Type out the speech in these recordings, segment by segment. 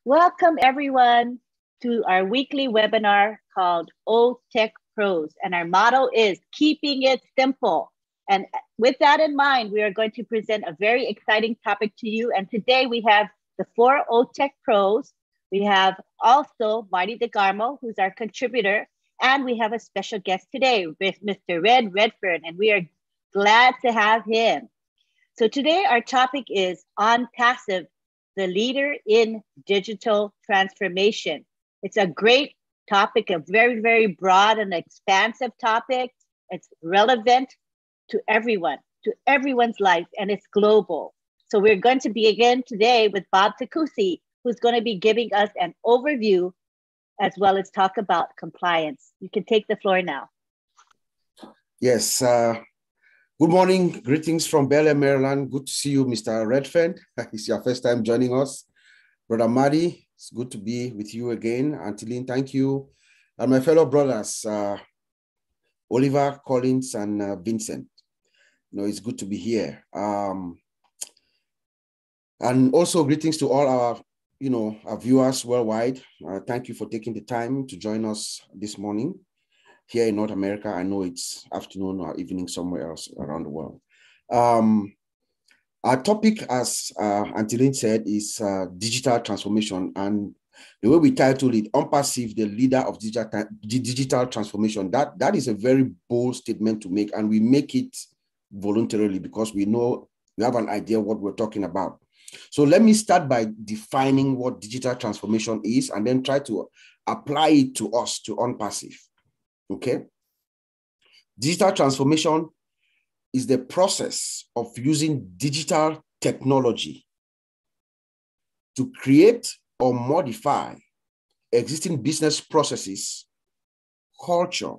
Welcome everyone to our weekly webinar called OTECH Pros. And our motto is keeping it simple. And with that in mind, we are going to present a very exciting topic to you. And today we have the 4 OTECH Pros. We have also Marty DeGarmo, who's our contributor. And we have a special guest today with Mr. Red Redfern, and we are glad to have him. So today our topic is Onpassive, the leader in digital transformation. It's a great topic, a very, very broad and expansive topic. It's relevant to everyone, to everyone's life, and it's global. So we're going to begin today with Bob Takusi, who's going to be giving us an overview as well as talk about compliance. You can take the floor now. Yes. Good morning. Greetings from Bel Air, Maryland. Good to see you, Mr. Redfern. It's your first time joining us. Brother Marty, it's good to be with you again. Anteline, thank you. And my fellow brothers, Oliver, Collins, and Vincent. It's good to be here. And also greetings to all our viewers worldwide. Thank you for taking the time to join us this morning. Here in North America, I know it's afternoon or evening somewhere else around the world. Our topic, as Anteline said, is digital transformation. And the way we titled it, Onpassive, the leader of digital transformation, that is a very bold statement to make. And we make it voluntarily because we know we have an idea what we're talking about. So let me start by defining what digital transformation is and then try to apply it to us, to Onpassive. Okay. Digital transformation is the process of using digital technology to create or modify existing business processes, culture,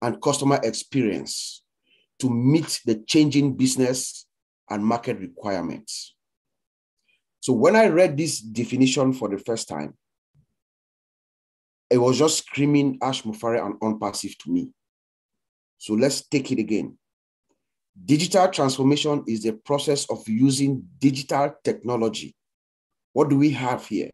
and customer experience to meet the changing business and market requirements. So when I read this definition for the first time, it was just screaming ASHMUFAREH and Onpassive to me. So let's take it again. Digital transformation is the process of using digital technology. What do we have here?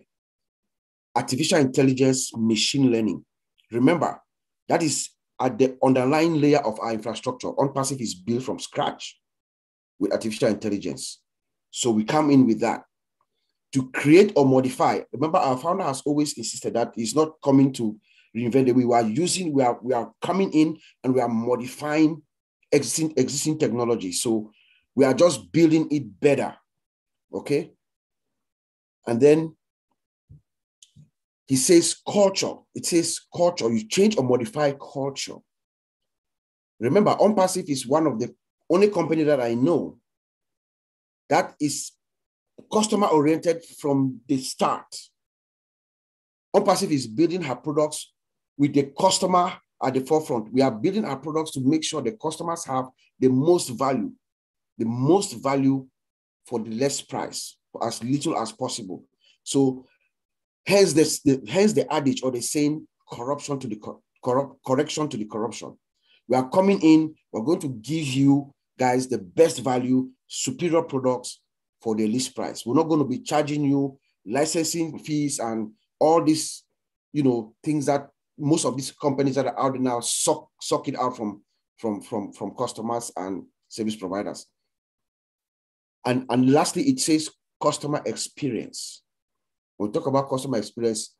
Artificial intelligence, machine learning. Remember, that is at the underlying layer of our infrastructure. Onpassive is built from scratch with artificial intelligence. So we come in with that to create or modify. Remember, our founder has always insisted that he's not coming to reinvent the wheel. We are coming in and we are modifying existing technology. So we are just building it better. Okay. And then he says culture. It says culture. You change or modify culture. Remember, Onpassive is one of the only company that I know that is customer-oriented from the start. Onpassive is building her products with the customer at the forefront. We are building our products to make sure the customers have the most value for the less price, for as little as possible. So hence the adage or the saying, correction to the corruption. We are coming in, we're going to give you guys the best value, superior products for the least price. We're not going to be charging you licensing fees and all these, things that most of these companies that are out there now suck it out from customers and service providers. And lastly, it says customer experience. When we talk about customer experience,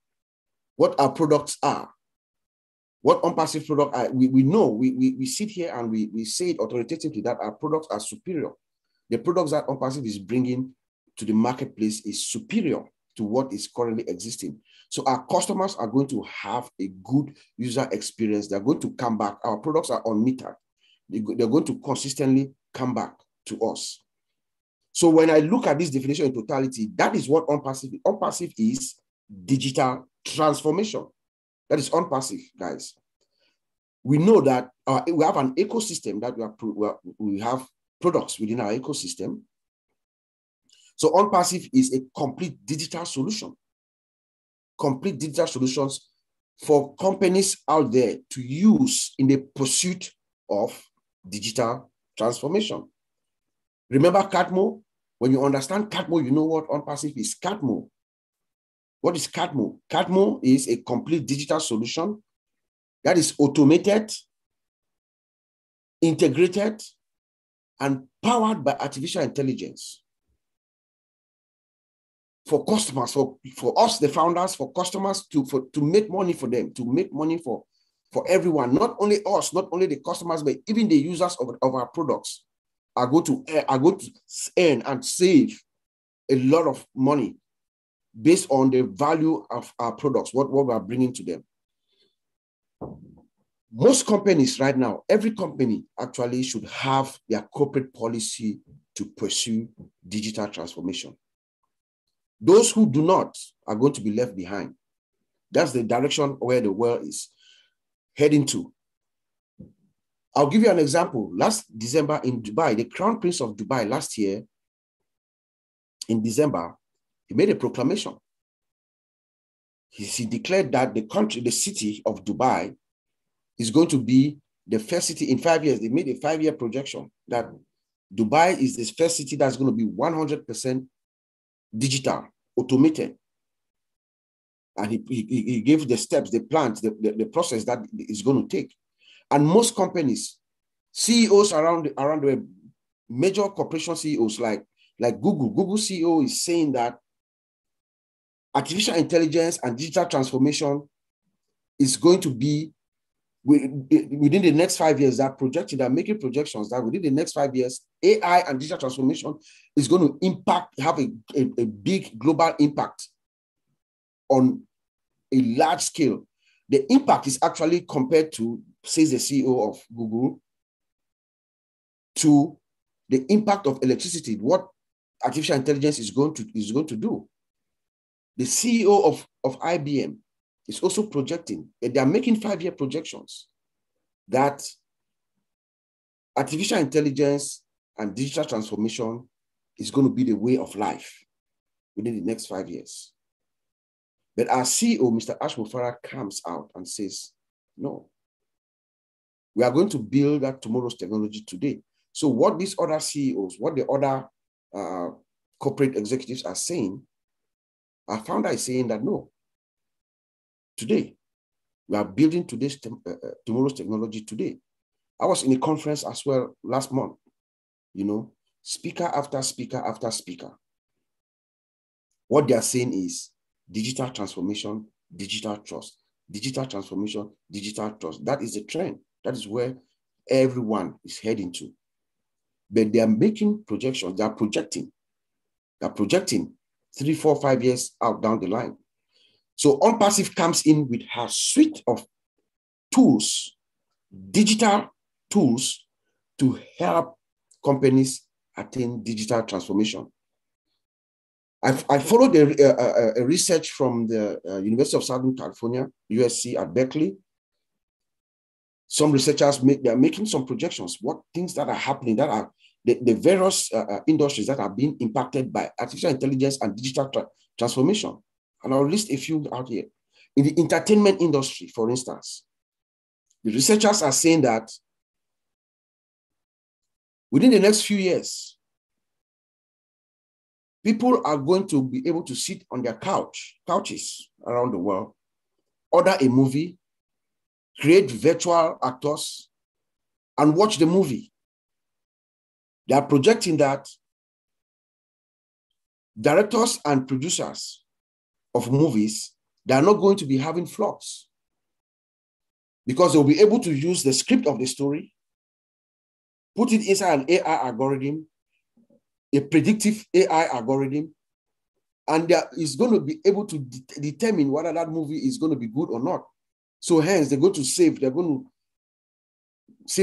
what our products are, what Onpassive product are, we know, we sit here and we say it authoritatively that our products are superior. The products that Onpassive is bringing to the marketplace is superior to what is currently existing. So our customers are going to have a good user experience. They're going to come back. Our products are unmetered. They're going to consistently come back to us. So when I look at this definition in totality, that is what Onpassive is. Onpassive is digital transformation. That is Onpassive, guys. We know that we have an ecosystem that we have products within our ecosystem. So Onpassive is a complete digital solution. Complete digital solutions for companies out there to use in the pursuit of digital transformation. Remember CATMO? When you understand CATMO, you know what Onpassive is. CATMO What is CADMO? CADMO is a complete digital solution that is automated, integrated, and powered by artificial intelligence for customers, for us, the founders, for customers, to make money for them, to make money for everyone, not only us, not only the customers, but even the users of our products are going to earn and save a lot of money based on the value of our products, what we are bringing to them. Most companies right now, every company actually should have their corporate policy to pursue digital transformation. Those who do not are going to be left behind. That's the direction where the world is heading to. I'll give you an example. Last December in Dubai, the Crown Prince of Dubai last year, in December, he made a proclamation. He declared that the city of Dubai is going to be the first city in 5 years. They made a 5-year projection that Dubai is the first city that's going to be 100% digital, automated. And he gave the steps, the plans, the process that is going to take. And most companies, CEOs around the major corporation CEOs like Google CEO is saying that artificial intelligence and digital transformation is going to be within the next 5 years. They're making projections that within the next 5 years, AI and digital transformation is going to have a big global impact on a large scale. The impact is actually compared to, says the CEO of Google, to the impact of electricity, what artificial intelligence is going to do. The CEO of IBM is also projecting, they are making 5-year projections that artificial intelligence and digital transformation is going to be the way of life within the next 5 years. But our CEO, Mr. ASHMUFAREH, comes out and says, no, we are going to build that tomorrow's technology today. So what these other CEOs, what the other corporate executives are saying, our founder is saying that no, today, we are building tomorrow's technology today. I was in a conference as well last month, speaker after speaker after speaker. What they are saying is digital transformation, digital trust, digital transformation, digital trust. That is the trend. That is where everyone is heading to. But they are making projections. They are projecting 3, 4, 5 years out down the line. So Onpassive comes in with her suite of tools, digital tools, to help companies attain digital transformation. I followed a research from the University of Southern California, USC at Berkeley. Some researchers are making some projections, what things that are happening, that are the various industries that are being impacted by artificial intelligence and digital transformation. And I'll list a few out here. In the entertainment industry, for instance, the researchers are saying that within the next few years, people are going to be able to sit on their couches around the world, order a movie, create virtual actors, and watch the movie. They are projecting that directors and producers of movies, they are not going to be having flops because they'll be able to use the script of the story, put it inside an AI algorithm, a predictive AI algorithm, and that is going to be able to determine whether that movie is going to be good or not. So hence, they're going to save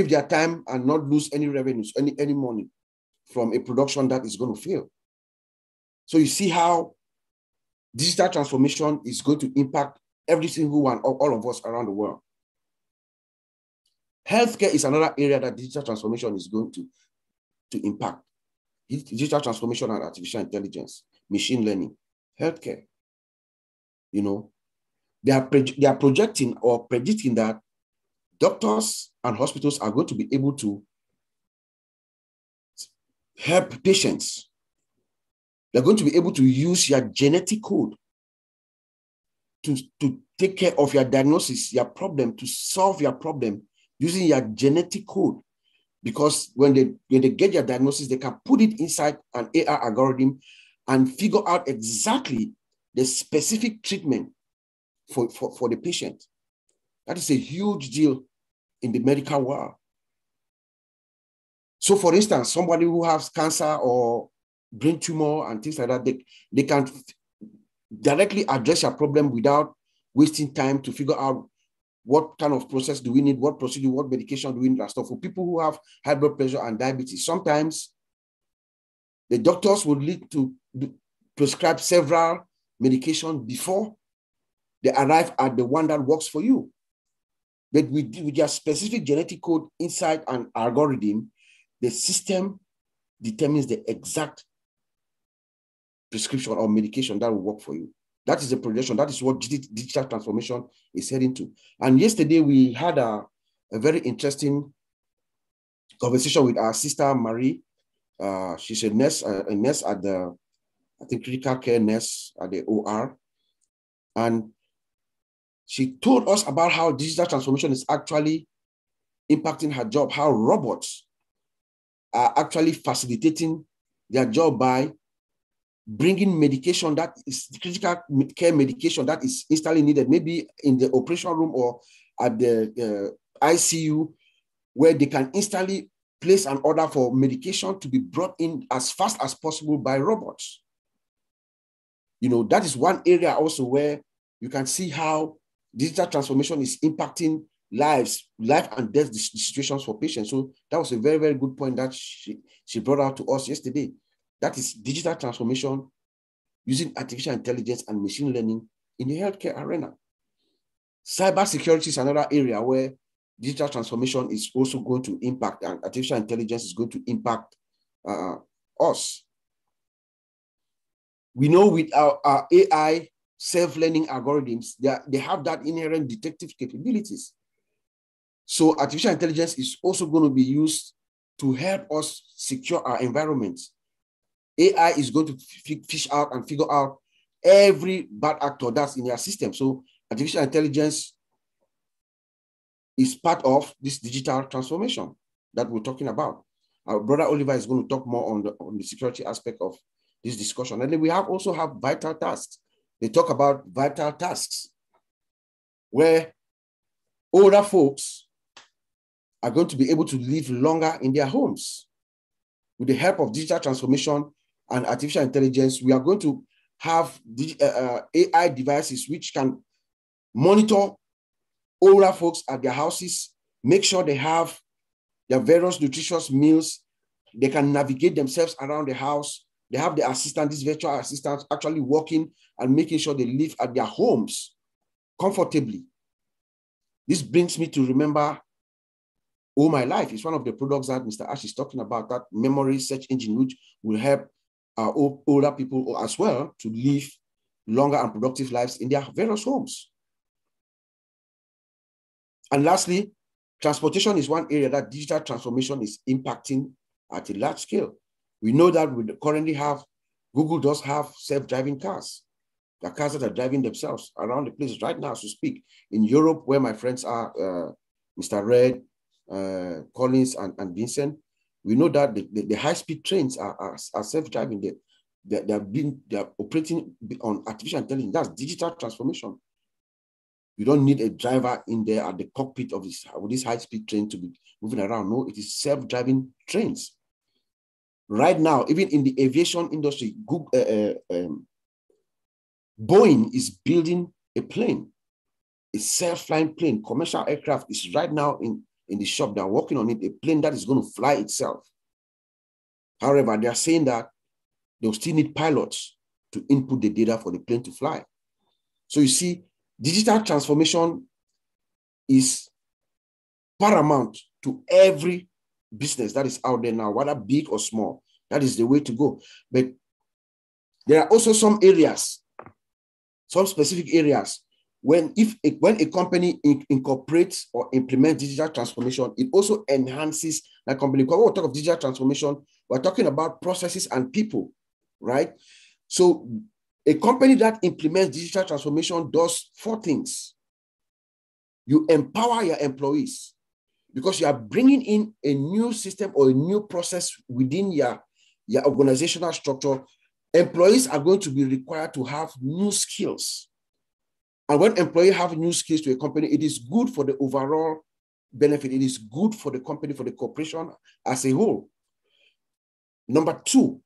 their time and not lose any revenues, any money from a production that is going to fail. So you see how digital transformation is going to impact every single one, all of us around the world. Healthcare is another area that digital transformation is going to impact. Digital transformation and artificial intelligence, machine learning, healthcare. They are projecting or predicting that doctors and hospitals are going to be able to help patients. They're going to be able to use your genetic code to take care of your diagnosis, your problem, to solve your problem using your genetic code. Because when they get your diagnosis, they can put it inside an AI algorithm and figure out exactly the specific treatment for the patient. That is a huge deal in the medical world. So for instance, somebody who has cancer or brain tumor and things like that, they can directly address your problem without wasting time to figure out what kind of process do we need, what procedure, what medication do we need, and stuff. For people who have high blood pressure and diabetes, sometimes the doctors would need to prescribe several medications before they arrive at the one that works for you. But with your specific genetic code inside an algorithm, the system determines the exact prescription or medication that will work for you. That is the projection. That is what digital transformation is heading to. And yesterday we had a very interesting conversation with our sister Marie. She's a nurse at the, I think, critical care nurse at the OR. And she told us about how digital transformation is actually impacting her job, how robots are actually facilitating their job by bringing medication that is critical care medication that is instantly needed, maybe in the operation room or at the ICU, where they can instantly place an order for medication to be brought in as fast as possible by robots. You know, that is one area also where you can see how digital transformation is impacting life and death situations for patients. So that was a very, very good point that she brought out to us yesterday. That is digital transformation using artificial intelligence and machine learning in the healthcare arena. Cybersecurity is another area where digital transformation is also going to impact, and artificial intelligence is going to impact us. We know with our AI self-learning algorithms, they have that inherent detective capabilities. So artificial intelligence is also going to be used to help us secure our environments. AI is going to fish out and figure out every bad actor that's in your system. So artificial intelligence is part of this digital transformation that we're talking about. Our brother Oliver is going to talk more on the security aspect of this discussion. And then we also have vital tasks. They talk about vital tasks where older folks are going to be able to live longer in their homes. With the help of digital transformation and artificial intelligence, we are going to have AI devices which can monitor older folks at their houses, make sure they have their various nutritious meals, they can navigate themselves around the house, they have the assistant, these virtual assistants actually working and making sure they live at their homes comfortably. This brings me to remember Oh My Life. It's one of the products that Mr. Ash is talking about, that memory search engine, which will help our older people as well to live longer and productive lives in their various homes. And lastly, transportation is one area that digital transformation is impacting at a large scale. We know that we currently have, Google does have self-driving cars. The cars that are driving themselves around the place right now, as we speak. In Europe, where my friends are, Mr. Red, Collins, and Vincent, we know that the high-speed trains are self-driving. They're operating on artificial intelligence. That's digital transformation. You don't need a driver in there at the cockpit of this high-speed train to be moving around. No, it is self-driving trains. Right now, even in the aviation industry, Boeing is building a plane, a self-flying plane. Commercial aircraft is right now in the shop. They're working on it, a plane that is going to fly itself. However, they're saying that they'll still need pilots to input the data for the plane to fly. So you see, digital transformation is paramount to every business that is out there now, whether big or small. That is the way to go. But there are also some areas, some specific areas, when a company incorporates or implements digital transformation, it also enhances that company. Because when we talk of digital transformation, we're talking about processes and people, right? So A company that implements digital transformation does 4 things. You empower your employees because you are bringing in a new system or a new process within your organizational structure. Employees are going to be required to have new skills. And when employees have new skills to a company, it is good for the overall benefit. It is good for the company, for the corporation as a whole. Number 2,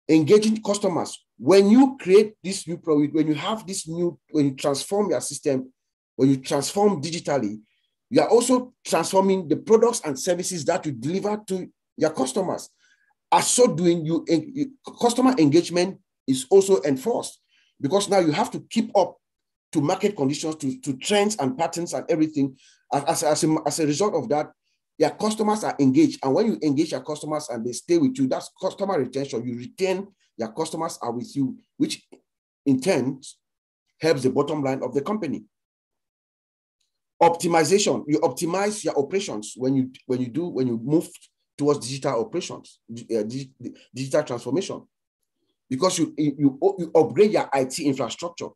engaging customers. When you create this new product, when you transform your system, when you transform digitally, you are also transforming the products and services that you deliver to your customers. As so doing, customer engagement is also enforced because now you have to keep up to market conditions, to trends and patterns and everything. As a result of that, your customers are engaged. And when you engage your customers and they stay with you, that's customer retention. You retain your customers are with you, which in turn helps the bottom line of the company. Optimization, you optimize your operations when you move towards digital operations, digital transformation, because you upgrade your IT infrastructure.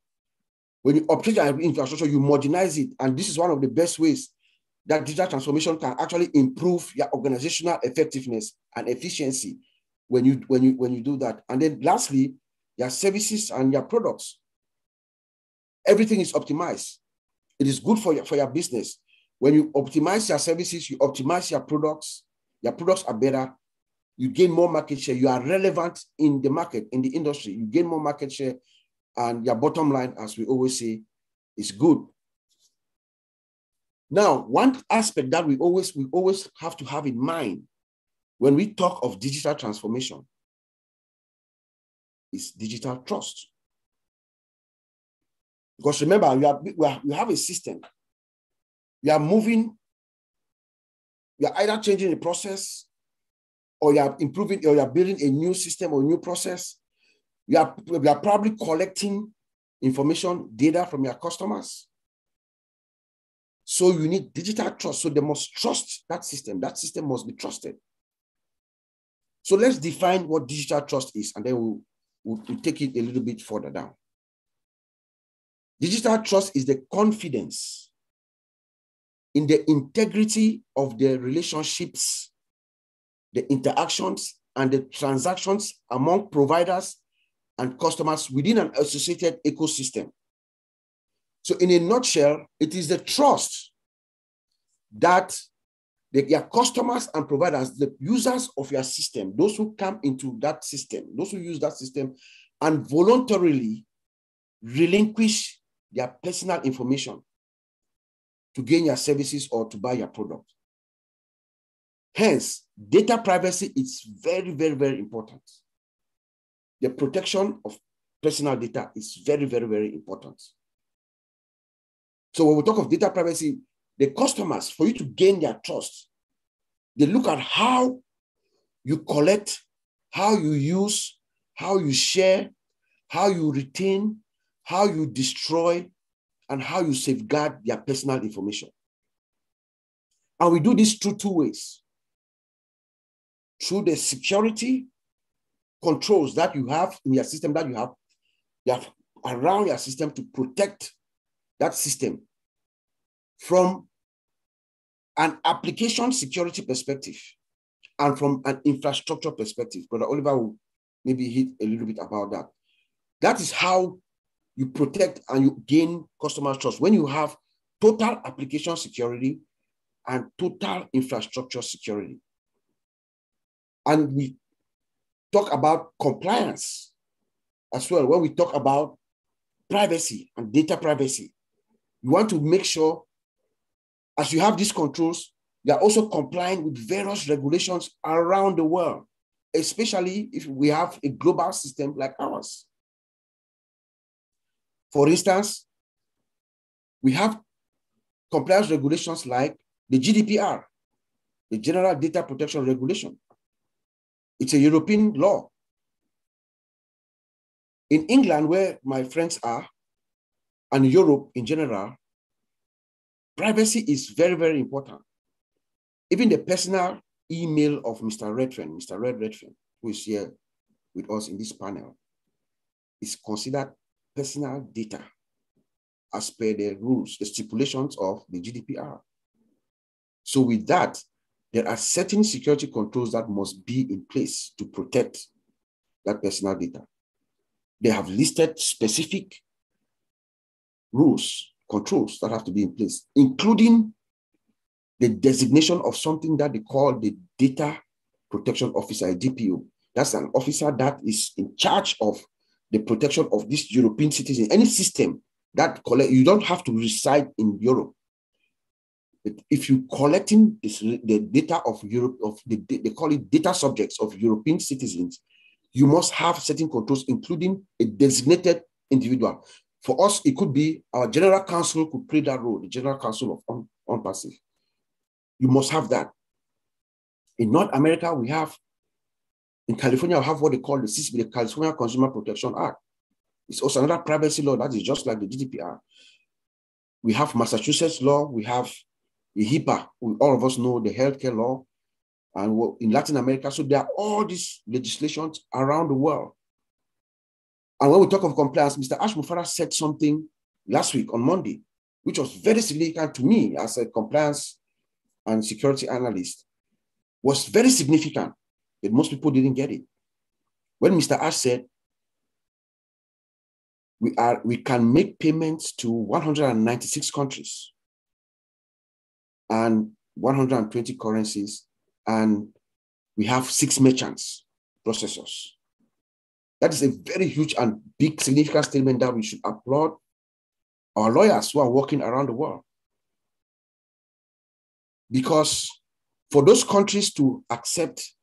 When you upgrade your infrastructure, you modernize it, and this is one of the best ways that digital transformation can actually improve your organizational effectiveness and efficiency when you do that. And then lastly, your services and your products. Everything is optimized. It is good for your business. When you optimize your services, you optimize your products are better. You gain more market share. You are relevant in the market, in the industry. You gain more market share, and your bottom line, as we always say, is good. Now, one aspect that we always have to have in mind when we talk of digital transformation is digital trust. Because remember, you have a system. You are moving, you are either changing the process, or you are improving, or you are building a new system or new process. You are probably collecting information, data from your customers. So you need digital trust. So they must trust that system. That system must be trusted. So let's define what digital trust is, and then we'll take it a little bit further down. Digital trust is the confidence in the integrity of the relationships, the interactions, and the transactions among providers and customers within an associated ecosystem. So in a nutshell, it is the trust that your customers and providers, the users of your system, those who come into that system, those who use that system and voluntarily relinquish their personal information to gain your services or to buy your product. Hence, data privacy is very, very, very important. The protection of personal data is very, very, very important. So when we talk of data privacy, the customers, for you to gain their trust, they look at how you collect, how you use, how you share, how you retain, how you destroy, and how you safeguard their personal information. And we do this through 2 ways. Through the security controls that you have in your system, that you have around your system to protect that system from an application security perspective and from an infrastructure perspective. Brother Oliver will maybe hit a little bit about that. That is how you protect and you gain customer trust, when you have total application security and total infrastructure security. And we talk about compliance as well. When we talk about privacy and data privacy, you want to make sure, as you have these controls, you are also complying with various regulations around the world, especially if we have a global system like ours. For instance, we have compliance regulations like the GDPR, the General Data Protection Regulation. It's a European law. In England, where my friends are, and Europe in general, privacy is very, very important. Even the personal email of Mr. Redfern, Mr. Red Redfern, who is here with us in this panel, is considered personal data as per the rules, the stipulations of the GDPR. So with that, there are certain security controls that must be in place to protect that personal data. They have listed specific rules, controls that have to be in place, including the designation of something that they call the Data Protection Officer, a DPO. That's an officer that is in charge of the protection of this European citizen. Any system that you don't have to reside in Europe. If you're collecting the data of Europe, they call it data subjects of European citizens, you must have certain controls, including a designated individual. For us, it could be our general counsel could play that role, the general counsel of Onpassive. You must have that. In North America, in California, we have what they call the CCP, the California Consumer Protection Act. It's also another privacy law that is just like the GDPR. We have Massachusetts law, we have the HIPAA, all of us know the healthcare law, and in Latin America. So there are all these legislations around the world. And when we talk of compliance, Mr. ASHMUFAREH said something last week on Monday, which was very significant to me as a compliance and security analyst, was very significant, but most people didn't get it. When Mr. Ash said, we can make payments to 196 countries and 120 currencies, and we have 6 merchants, processors. That is a very huge and big significant statement that we should applaud our lawyers who are working around the world. Because for those countries to accept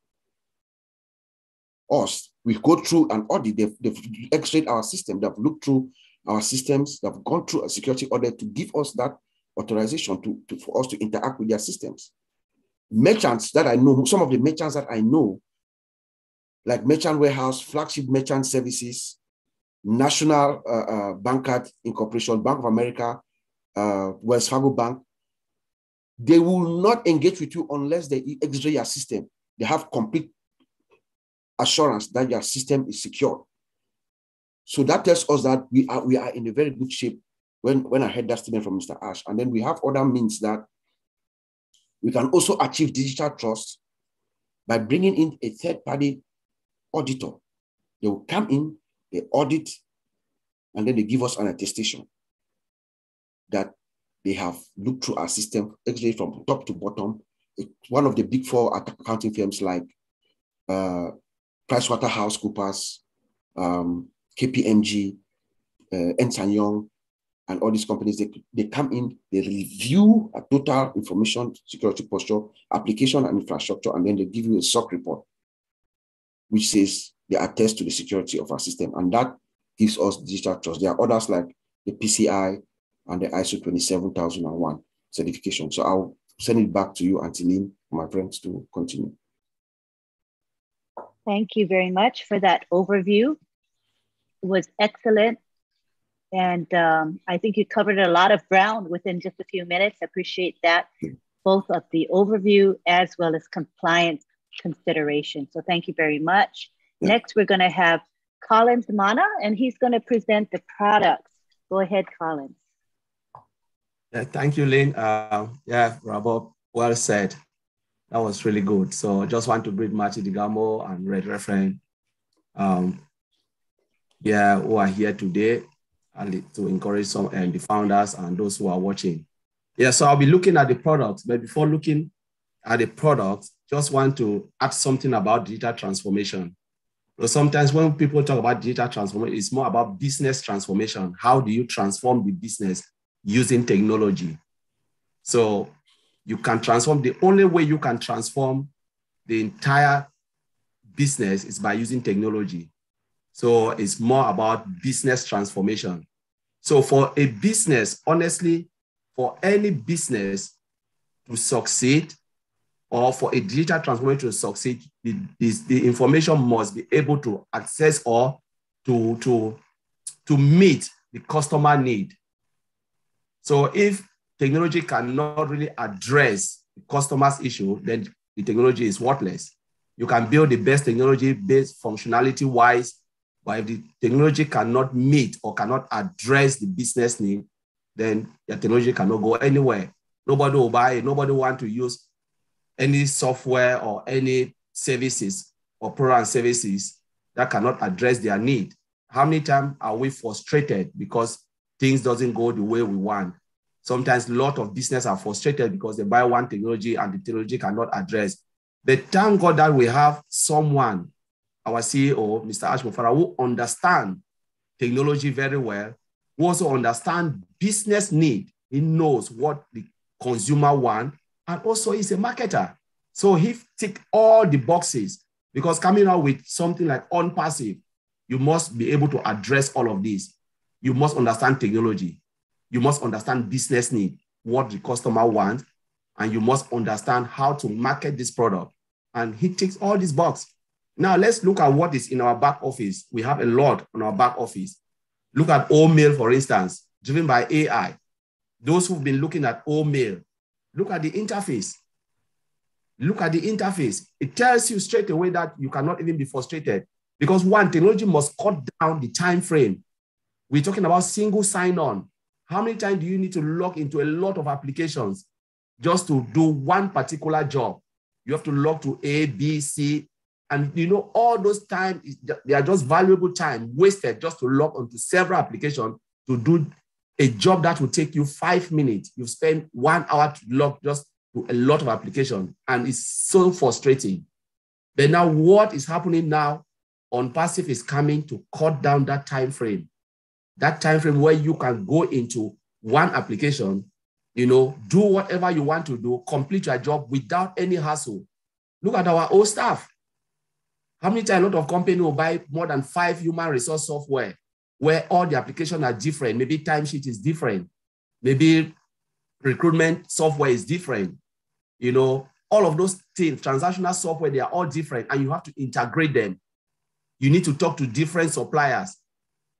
us, we go through an audit. They've x-rayed our system. They've looked through our systems. They've gone through a security audit to give us that authorization for us to interact with their systems. Merchants that I know, some of the merchants that I know, like Merchant Warehouse, Flagship Merchant Services, National Bankcard Incorporation, Bank of America, Wells Fargo Bank, they will not engage with you unless they x-ray your system. They have complete assurance that your system is secure. So that tells us that we are in a very good shape when I heard that statement from Mr. Ash. And then we have other means that we can also achieve digital trust by bringing in a third-party auditor. They will come in, they audit, and then they give us an attestation that they have looked through our system, actually from top to bottom. One of the big 4 accounting firms like PricewaterhouseCoopers, KPMG, Ernst & Young, and all these companies, they come in, they review a total information security posture, application and infrastructure, and then they give you a SOC report, which says they attest to the security of our system. And that gives us digital trust. There are others like the PCI and the ISO 27001 certification. So I'll send it back to you, Auntie Lynn, my friends, to continue. Thank you very much for that overview. It was excellent. And I think you covered a lot of ground within just a few minutes. I appreciate that, both of the overview as well as compliance consideration. So thank you very much. Yeah. Next, we're going to have Collins Mana, and he's going to present the products. Go ahead, Collins. Yeah, thank you, Lynn. Yeah, Rob, well said. That was really good. So I just want to greet Marty Digamo and Red Reference, who are here today, and to encourage some the founders and those who are watching. Yeah, so I'll be looking at the products, but before looking at the products, just want to add something about digital transformation. So sometimes when people talk about digital transformation, it's more about business transformation. How do you transform the business using technology? So you can transform, the only way you can transform the entire business is by using technology. So it's more about business transformation. So for a business, honestly, for any business to succeed, or for a digital transformation to succeed, the information must be able to access or to meet the customer need. So if technology cannot really address the customer's issue, then the technology is worthless. You can build the best technology based functionality-wise, But if the technology cannot meet or cannot address the business need, then your technology cannot go anywhere. Nobody will buy it. Nobody want to use any software or any services or program services that cannot address their need. How many times are we frustrated because things doesn't go the way we want? Sometimes a lot of business are frustrated because they buy one technology and the technology cannot address. But thank God that we have someone, our CEO, Mr. ASHMUFAREH, who understands technology very well, who also understands business need. He knows what the consumer wants, and also he's a marketer. So he ticked all the boxes, because coming out with something like Onpassive, you must be able to address all of this. You must understand technology. You must understand business need, what the customer wants, and you must understand how to market this product. And he ticks all these boxes. Now let's look at what is in our back office. We have a lot on our back office. Look at OMail, for instance, driven by AI. Those who've been looking at OMail, look at the interface. Look at the interface. It tells you straight away that you cannot even be frustrated, because one, technology must cut down the time frame. We're talking about single sign-on. How many times do you need to log into a lot of applications just to do one particular job? You have to log to A, B, C, and you know, all those time, they are just valuable time wasted just to log onto several applications to do a job that will take you 5 minutes. You spend 1 hour to log just to a lot of applications, and it's so frustrating. But now what is happening now, Onpassive is coming to cut down that time frame. That time frame where you can go into one application, you know, do whatever you want to do, complete your job without any hassle. Look at our old staff. How many times a lot of companies will buy more than 5 human resource software where all the applications are different? Maybe timesheet is different. Maybe recruitment software is different. You know, all of those things, transactional software, they are all different, and you have to integrate them. You need to talk to different suppliers,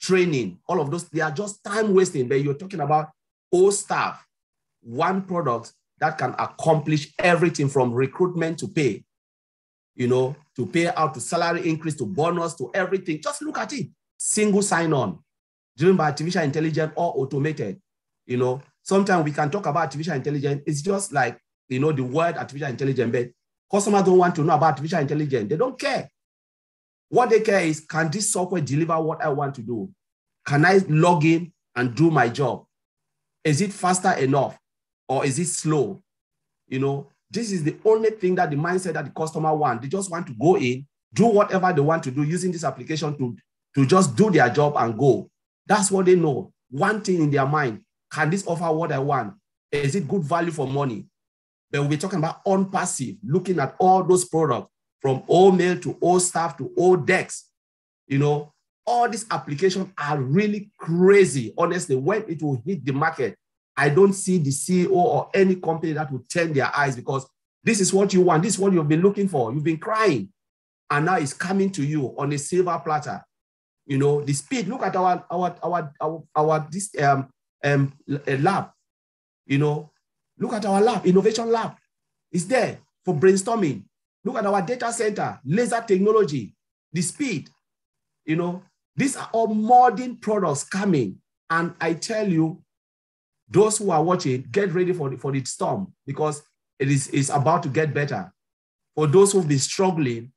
training, all of those, they are just time wasting. But you're talking about old staff, one product that can accomplish everything from recruitment to pay, you know, to pay out, to salary increase, to bonus, to everything. Just look at it. Single sign-on, driven by artificial intelligence or automated. You know, sometimes we can talk about artificial intelligence. It's just like, you know, the word artificial intelligence, but customers don't want to know about artificial intelligence. They don't care. What they care is, can this software deliver what I want to do? Can I log in and do my job? Is it faster enough, or is it slow? You know, this is the only thing that the mindset that the customer wants. They just want to go in, do whatever they want to do using this application to just do their job and go. That's what they know. One thing in their mind, can this offer what I want? Is it good value for money? But we're talking about Onpassive, looking at all those products, from OMail to OStaff to OTECH. You know, all these applications are really crazy. Honestly, when it will hit the market, I don't see the CEO or any company that will turn their eyes, because this is what you want. This is what you've been looking for. You've been crying, and now it's coming to you on a silver platter. You know, the speed. Look at our lab. You know, look at our lab, innovation lab. It's there for brainstorming. Look at our data center, laser technology, the speed. You know, these are all modern products coming. And I tell you, those who are watching, get ready for the storm, because it's about to get better. For those who've been struggling,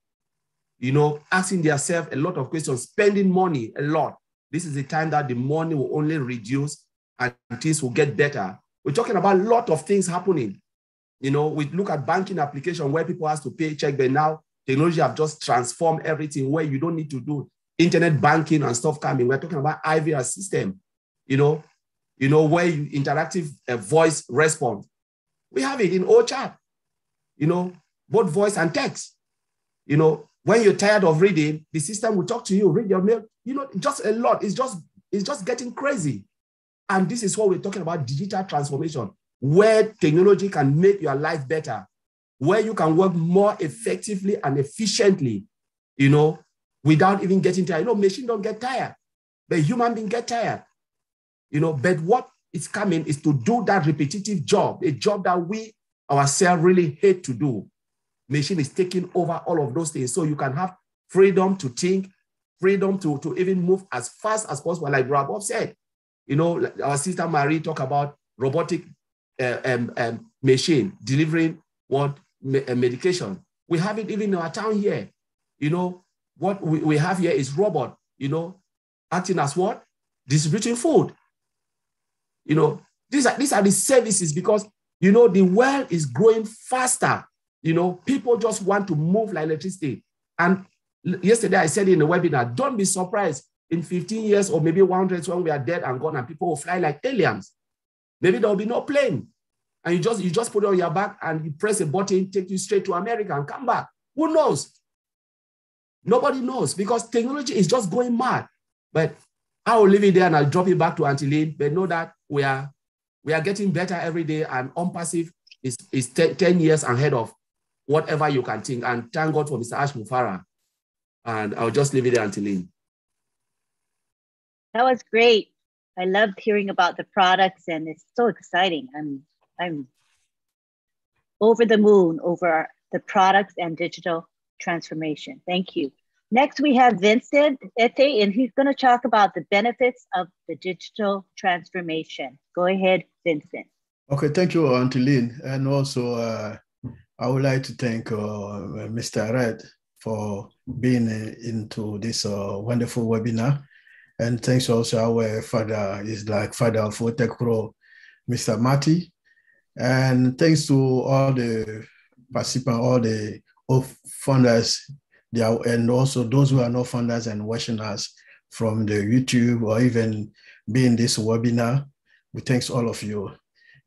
you know, asking themselves a lot of questions, spending money a lot, this is the time that the money will only reduce and things will get better. We're talking about a lot of things happening. You know, we look at banking application where people have to pay check, but now technology have just transformed everything where you don't need to do internet banking and stuff coming. We're talking about IVR system, you know, where you interactive voice response. We have it in OChat, you know, both voice and text. You know, when you're tired of reading, the system will talk to you, read your mail, you know, just a lot. It's just getting crazy. And this is what we're talking about, digital transformation, where technology can make your life better, where you can work more effectively and efficiently, you know, without even getting tired. You know, machine don't get tired, but human beings get tired, you know. But what is coming is to do that repetitive job, a job that we ourselves really hate to do. Machine is taking over all of those things. So you can have freedom to think, freedom to even move as fast as possible, like Bob said. Like our sister Marie talked about robotic machine delivering medication. We have it even in our town here. What we have here is robot, acting as what? Distributing food. These are the services, because, the world is growing faster. People just want to move like electricity. And yesterday I said in the webinar, don't be surprised in 15 years or maybe 100 when we are dead and gone and people will fly like aliens. Maybe there will be no plane. And you just put it on your back and you press a button, take you straight to America and come back. Who knows? Nobody knows, because technology is just going mad. But I will leave it there and I'll drop it back to Auntie Lynn. But know that we are getting better every day, and Onpassive is 10 years ahead of whatever you can think. And thank God for Mr. ASHMUFAREH. And I'll just leave it there, Auntie Lynn. That was great. I loved hearing about the products, and it's so exciting. I'm over the moon over the products and digital transformation. Thank you. Next, we have Vincent Ete, and he's going to talk about the benefits of the digital transformation. Go ahead, Vincent. Okay, thank you, Auntie Lynn. And also, I would like to thank Mr. Red for being into this wonderful webinar. And thanks also our father, is like father of OTECH Pro, Mr. Marty. And thanks to all the participants, all the founders, and also those who are not founders and watching us from the YouTube or even being this webinar. We thanks all of you.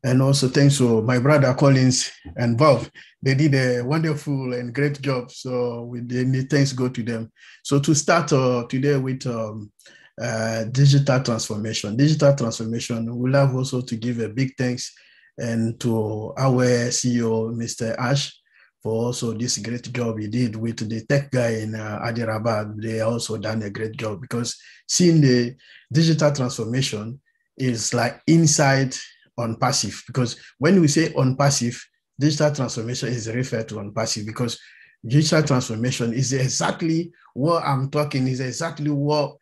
And also thanks to my brother Collins and Bob. They did a wonderful and great job. So thanks go to them. So to start today with digital transformation. Digital transformation, we'll have also to give a big thanks and to our CEO, Mr. Ash, for also this great job he did with the tech guy in Hyderabad. They also done a great job, because seeing the digital transformation is like inside Onpassive, because when we say Onpassive, digital transformation is referred to Onpassive, because digital transformation is exactly what I'm talking, is exactly what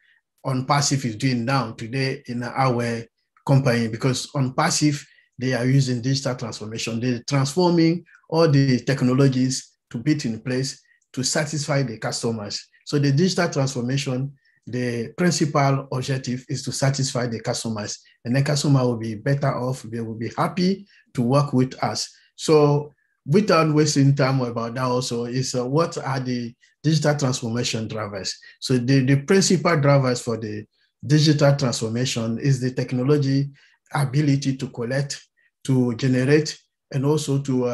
Onpassive is doing now today in our company, because Onpassive, they are using digital transformation. They're transforming all the technologies to be in place to satisfy the customers. So the digital transformation, the principal objective is to satisfy the customers, and the customer will be better off. They will be happy to work with us. So without wasting time about that also is what are the digital transformation drivers? So the principal drivers for the digital transformation is the technology ability to collect, to generate, and also to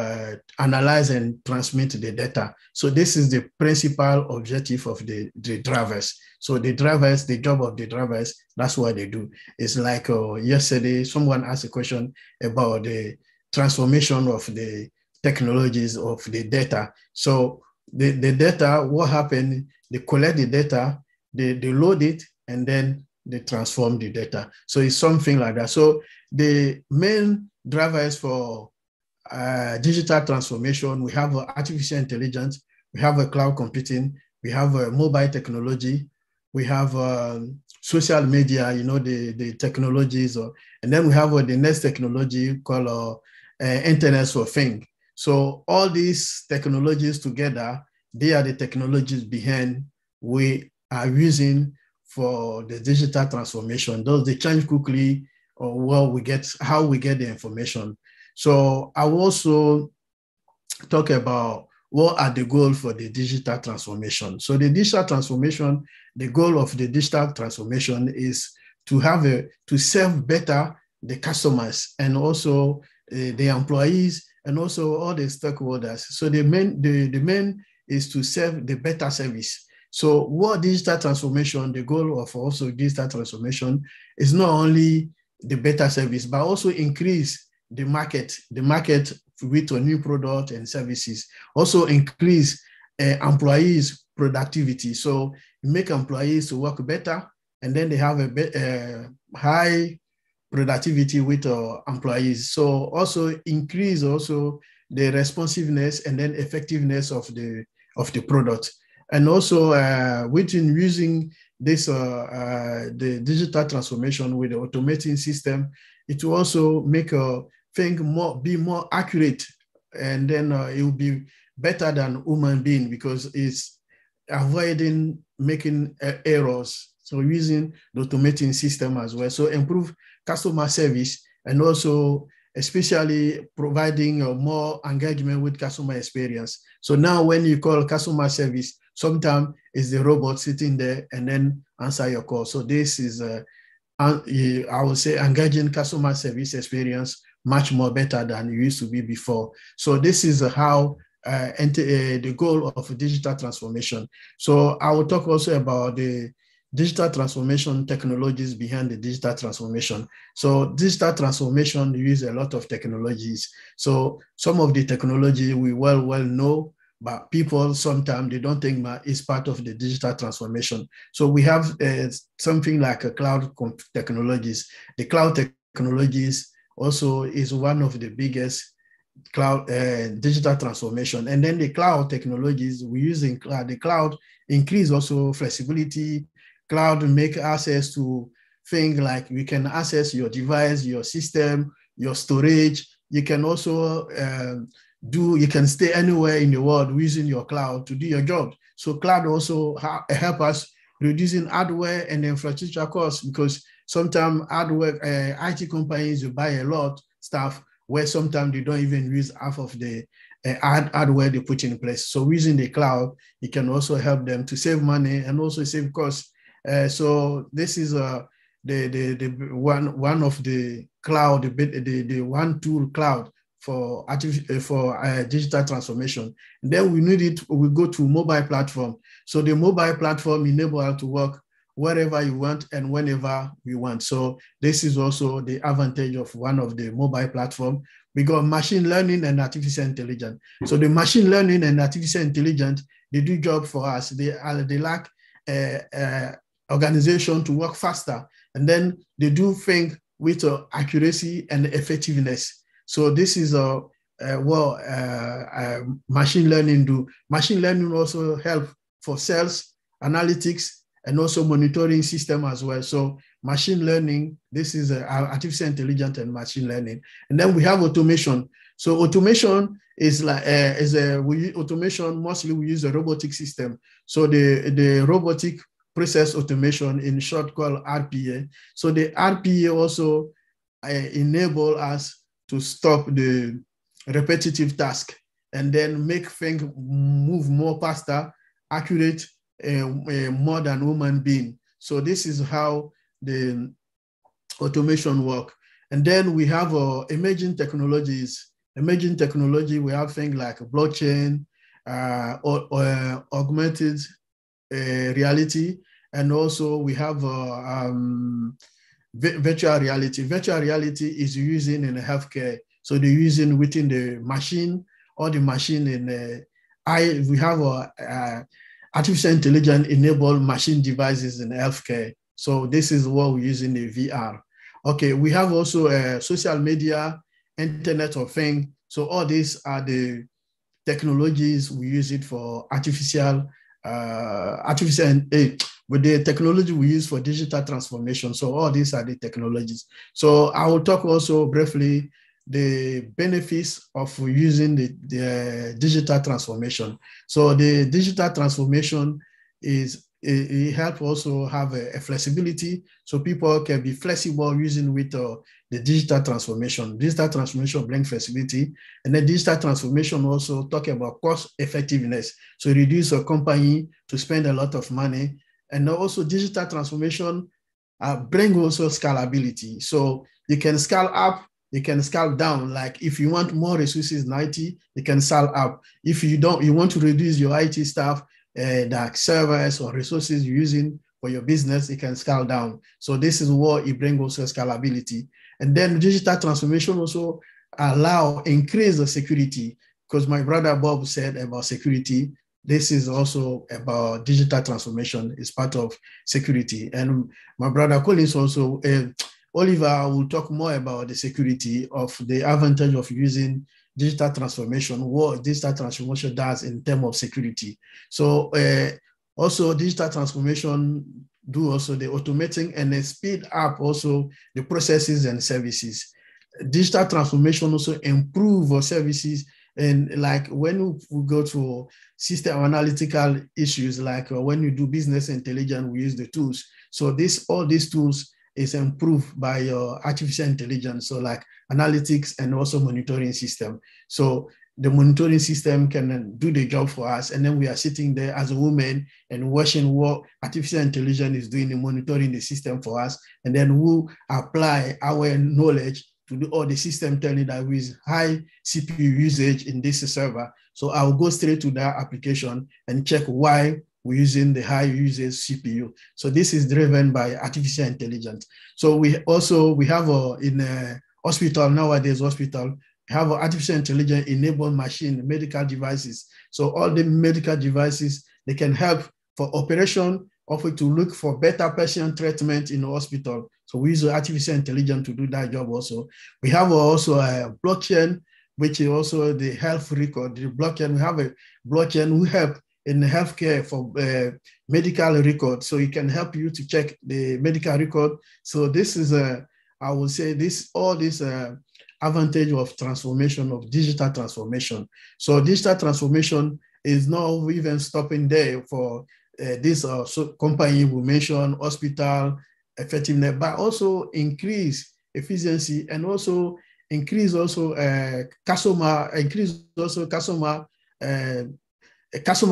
analyze and transmit the data. So this is the principal objective of the drivers. So the drivers, the job of the drivers, that's what they do. It's like yesterday, someone asked a question about the transformation of the technologies of the data. So the data, what happened, they collect the data, they load it, and then they transform the data. So it's something like that. So the main drivers for digital transformation, we have artificial intelligence, we have cloud computing, we have mobile technology, we have social media, the technologies, and then we have the next technology called Internet of Things. So all these technologies together, they are the technologies behind we are using for the digital transformation. Those they change quickly, or how we get the information. So I will also talk about what are the goals for the digital transformation. So the digital transformation, the goal of the digital transformation is to serve better the customers and also the employees and also all the stakeholders. So the main is to serve the better service. So what digital transformation, the goal of also digital transformation is not only the better service, but also increase the market with a new product and services. Also increase employees' productivity. So make employees to work better, and then they have a high productivity with employees. So also increase also the responsiveness and then effectiveness of the product. And also within using the digital transformation with the automating system, it will also make a thing be more accurate, and then it will be better than human being because it's avoiding making errors. So using the automating system as well. So improve customer service, and also especially providing more engagement with customer experience. So now when you call customer service, sometimes it's the robot sitting there and then answer your call. So this is, I would say, engaging customer service experience much more better than it used to be before. So this is how the goal of digital transformation. So I will talk also about the digital transformation technologies behind the digital transformation. So digital transformation use a lot of technologies. So some of the technology we well know, but people sometimes they don't think it's part of the digital transformation. So we have something like a cloud technologies. The cloud technologies also is one of the biggest cloud digital transformation. And then the cloud technologies we use in cloud, the cloud increase also flexibility. Cloud make access to things like you can access your device, your system, your storage. You can also you can stay anywhere in the world using your cloud to do your job. So cloud also help us reducing hardware and infrastructure costs, because sometimes hardware, IT companies will buy a lot stuff where sometimes they don't even use half of the hardware they put in place. So using the cloud, it can also help them to save money and also save costs. So this is the one of the cloud, the one tool cloud for digital transformation. And then we go to mobile platform. So the mobile platform enable us to work wherever you want and whenever we want. So this is also the advantage of one of the mobile platform. We got machine learning and artificial intelligence. So the machine learning and artificial intelligence, they do job for us. They lack organization to work faster, and then they do things with accuracy and effectiveness. So this is what machine learning do. Machine learning also help for sales, analytics, and also monitoring system as well. So machine learning, this is artificial intelligence and machine learning. And then we have automation. So automation is like automation, mostly we use a robotic system. So the robotic process automation, in short called RPA. So the RPA also enable us to stop the repetitive task and then make things move more faster, accurate, more than human being. So this is how the automation work. And then we have emerging technologies. Emerging technology, we have things like blockchain, augmented reality, and also we have virtual reality. Virtual reality is using in healthcare. So they're using within the machine, or the machine in we have artificial intelligence enabled machine devices in healthcare. So this is what we use in the VR. Okay, we have also social media, Internet of Things. So all these are the technologies we use it for with the technology we use for digital transformation. So all these are the technologies. So I will talk also briefly the benefits of using the digital transformation. So the digital transformation it helps also have a flexibility, so people can be flexible using with the digital transformation. Digital transformation brings flexibility, and then digital transformation also talk about cost effectiveness. So reduce a company to spend a lot of money, and also digital transformation bring also scalability. So you can scale up, you can scale down. Like if you want more resources in IT, you can scale up. If you want to reduce your IT staff, the servers or resources you're using for your business, it can scale down. So this is what it brings also scalability. And then digital transformation also increase the security, because my brother Bob said about security. This is also about digital transformation, is part of security. And my brother Collins also, Oliver will talk more about the security of the advantage of using digital transformation, what digital transformation does in terms of security. So also digital transformation do also the automating and then speed up also the processes and services. Digital transformation also improve our services. And like when we go to system analytical issues, like when you do business intelligence, we use the tools. So all these tools is improved by artificial intelligence. So like analytics and also monitoring system. So the monitoring system can do the job for us. And then we are sitting there as a woman and watching what artificial intelligence is doing in monitoring the system for us. And then we'll apply our knowledge to do all the system telling that with high CPU usage in this server. So I'll go straight to that application and check why we're using the high usage CPU. So this is driven by artificial intelligence. So we have in a hospital nowadays, have artificial intelligence enabled machine, medical devices. So all the medical devices, they can help for operation, offer to look for better patient treatment in the hospital. So we use artificial intelligence to do that job also. We have also a blockchain, which is also the health record. The blockchain, we have a blockchain who help in healthcare for medical record. So it can help you to check the medical record. So this is I would say all this advantage of transformation, of digital transformation. So digital transformation is not even stopping there for this company we mentioned, hospital effectiveness, but also increase efficiency and also increase customer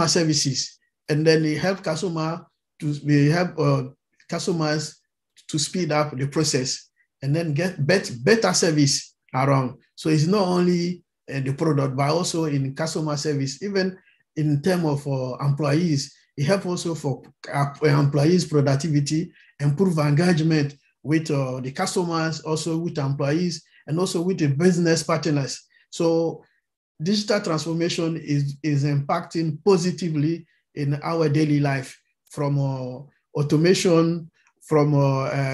services, and then they help customers to speed up the process and then get better service around. So it's not only the product, but also in customer service, even in terms of employees. It helps also for employees' productivity, improve engagement with the customers, also with employees, and also with the business partners. So digital transformation is impacting positively in our daily life, from automation, from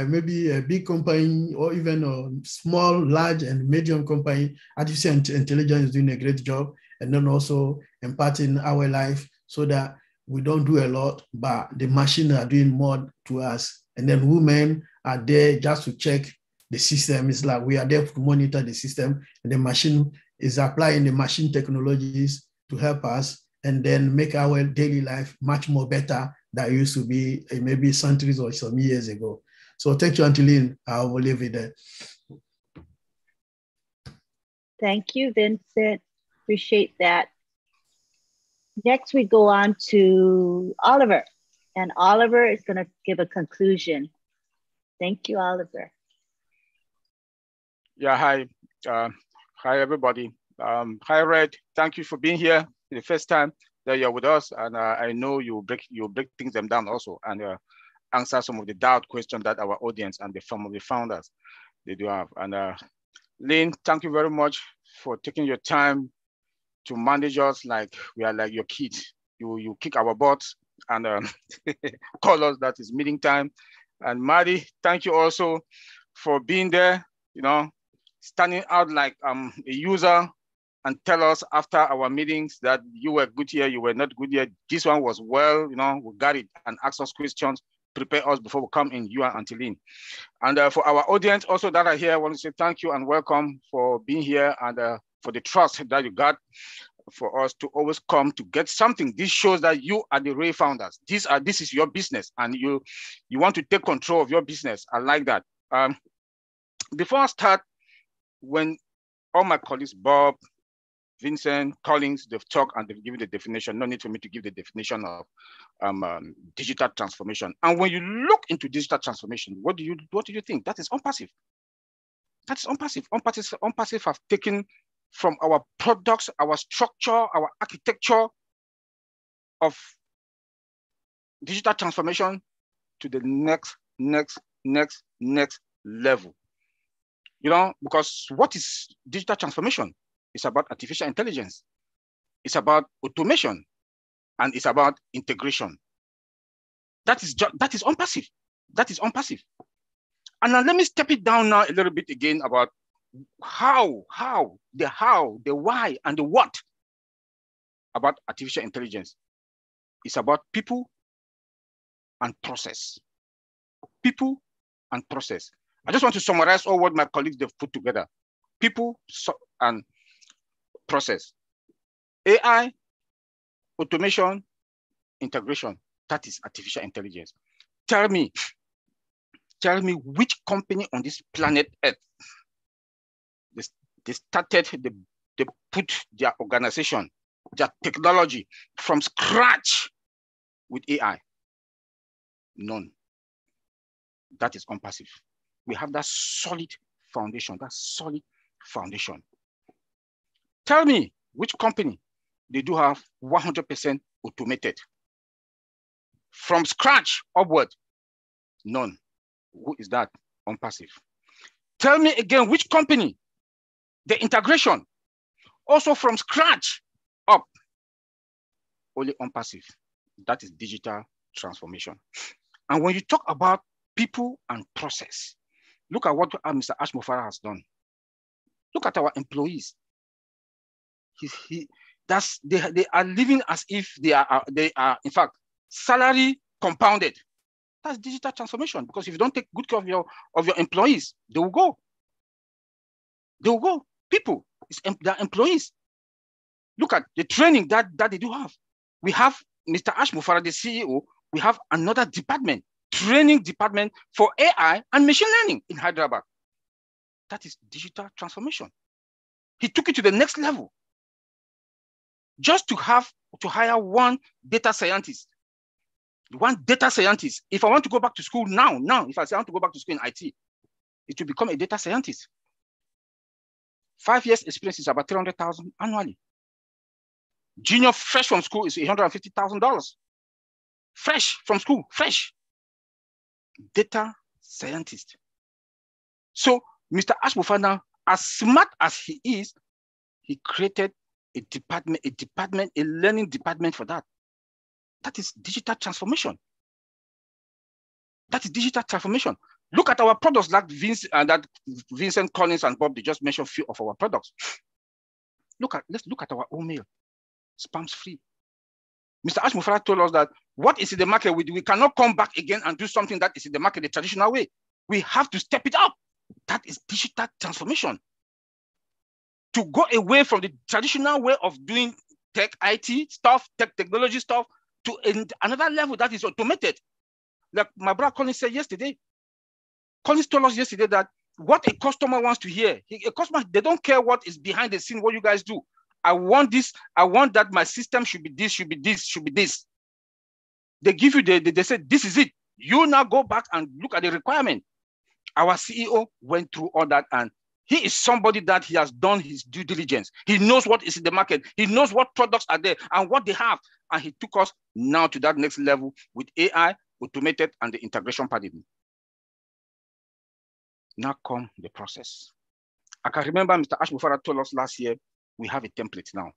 maybe a big company or even a small, large, and medium company. Artificial intelligence is doing a great job, and then also impacting our life so that we don't do a lot, but the machines are doing more to us. And then women are there just to check the system. It's like we are there to monitor the system, and the machine is applying the machine technologies to help us and then make our daily life much more better than it used to be maybe centuries or some years ago. So thank you, Angeline. I will leave it there. Thank you, Vincent. Appreciate that. Next, we go on to Oliver, and Oliver is going to give a conclusion. Thank you, Oliver. Yeah, hi. Hi, everybody. Hi, Red. Thank you for being here the first time that you're with us. And I know you'll break things them down also and answer some of the doubt questions that our audience and some of the founders, they do have. And Lynn, thank you very much for taking your time to manage us like we are like your kids. You kick our butts and call us that is meeting time. And Maddie, thank you also for being there, standing out like a user and tell us after our meetings that you were good here, you were not good here. This one was well, we got it, and ask us questions, prepare us before we come in, you and Angeline. And for our audience also that are here, I want to say thank you and welcome for being here and for the trust that you got for us to always come to get something. This shows that you are the real founders. This is your business and you want to take control of your business. I like that. Before I start, when all my colleagues, Bob, Vincent, Collins, they've talked and they've given the definition. No need for me to give the definition of digital transformation. And when you look into digital transformation, what do you think? That is Onpassive. That's Onpassive. Onpassive have taken from our products, our structure, our architecture of digital transformation to the next level. Because what is digital transformation? It's about artificial intelligence. It's about automation, and it's about integration. That is Onpassive. That is Onpassive. And now let me step it down now a little bit again about the why, and the what about artificial intelligence. It's about people and process. people and process. I just want to summarize all what my colleagues have put together. People and process. AI, automation, integration. That is artificial intelligence. Tell me which company on this planet Earth, they put their organization, their technology from scratch with AI. None. That is Onpassive. We have that solid foundation, Tell me which company they do have 100% automated. From scratch upward, none. Who is that? Onpassive. Tell me again which company, the integration, also from scratch up, only Onpassive. That is digital transformation. And when you talk about people and process, look at what Mr. ASHMUFAREH has done. Look at our employees. They are living as if they are in fact salary compounded. That's digital transformation, because if you don't take good care of your employees, they will go. They will go. People, they're employees. Look at the training that they do have. We have Mr. ASHMUFAREH, the CEO. We have another department, training department for AI and machine learning in Hyderabad. That is digital transformation. He took it to the next level. Just to hire one data scientist. If I want to go back to school now, if I say I want to go back to school in IT, it will become a data scientist. 5 years experience is about $300,000 annually. Junior fresh from school is $150,000. Fresh from school, fresh. Data scientist. So Mr. ASHMUFAREH, as smart as he is, he created a learning department for that. That is digital transformation. That is digital transformation. Look at our products like Vincent Collins and Bob, they just mentioned a few of our products. Let's look at our own mail, spams free. Mr. ASHMUFAREH told us that what is in the market, we cannot come back again and do something that is in the market the traditional way. We have to step it up. That is digital transformation. To go away from the traditional way of doing tech IT stuff, technology stuff, to another level that is automated. Like my brother Collins said yesterday. Collins told us yesterday that what a customer wants to hear, a customer, they don't care what is behind the scene, what you guys do. I want this, I want that my system should be this, should be this, should be this. They give you, they say, this is it. You now go back and look at the requirement. Our CEO went through all that, and he is somebody that he has done his due diligence. He knows what is in the market. He knows what products are there and what they have. And he took us now to that next level with AI, automated, and the integration paradigm. Now come the process. I can remember Mr. ASHMUFAREH told us last year, we have a template now.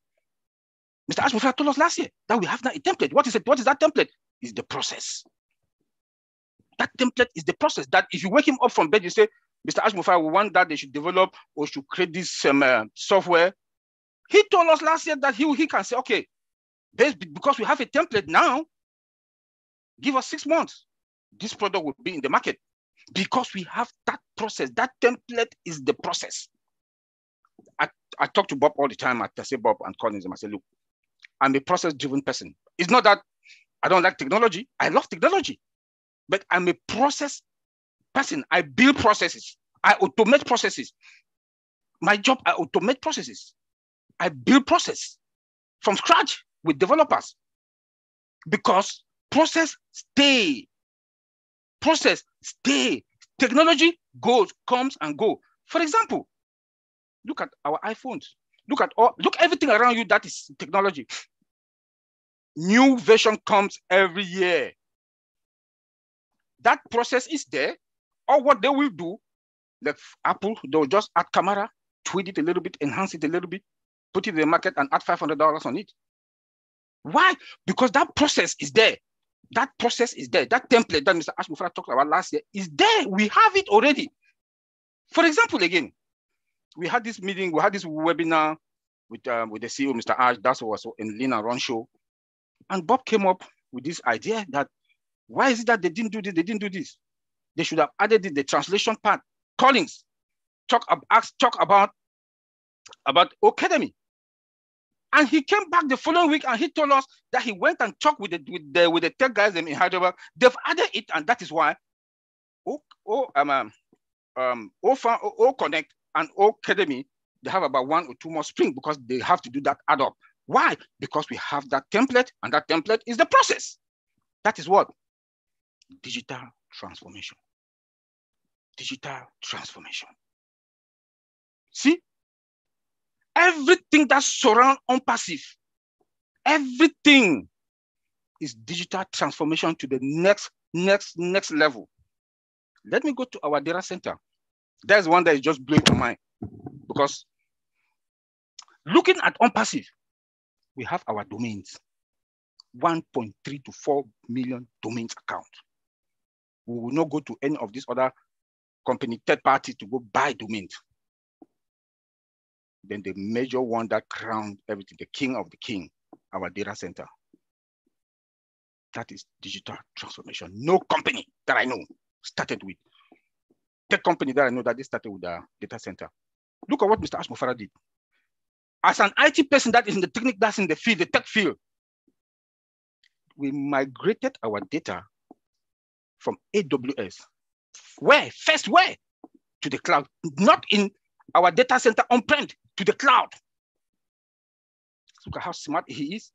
Mr. ASHMUFAREH told us last year that we have now a template. What is it? What is that template? It's the process. That template is the process that if you wake him up from bed, you say, Mr. ASHMUFAREH, we want that they should develop or should create this software. He told us last year that he can say, okay, because we have a template now, give us 6 months. This product will be in the market because we have that process. That template is the process. I talk to Bob all the time. I say Bob and Collins, and I say, look, I'm a process-driven person. It's not that I don't like technology. I love technology, but I'm a process person. I build processes. I automate processes. My job, I automate processes. I build process from scratch with developers because process stay. Process stay. Technology comes and go. For example, look at our iPhones. Look everything around you that is technology. New version comes every year. That process is there. Or what they will do, like Apple, they'll just add camera, tweak it a little bit, enhance it a little bit, put it in the market and add $500 on it. Why? Because that process is there. That process is there. That template that Mr. ASHMUFAREH talked about last year is there. We have it already. For example, again, we had this meeting, we had this webinar with the CEO, Mr. Ash, that was in Lina Run Show. And Bob came up with this idea that why is it that they didn't do this? They didn't do this. They should have added the translation part. Collins talk about Academy. And he came back the following week and he told us that he went and talked with the tech guys in Hyderabad. They've added it, and that is why Connect and Academy, they have about 1 or 2 more spring because they have to do that add up. Why? Because we have that template, and that template is the process. That is what? Digital transformation. Digital transformation. See? Everything that surrounds Onpassive, everything is digital transformation to the next level. Let me go to our data center. There's one that is just blowing my mind, because looking at Onpassive, we have our domains, 1.3 to 4 million domains account. We will not go to any of these other company, third party, to go buy domains. Then the major one that crowned everything, the king of the king, our data center. That is digital transformation. No company that I know started with. Tech company that I know that they started with a data center. Look at what Mr. ASHMUFAREH did. As an IT person that is in the technique, that's in the field, the tech field, we migrated our data from AWS. Where? First, where? To the cloud. Not in our data center on-prem, to the cloud. Look at how smart he is.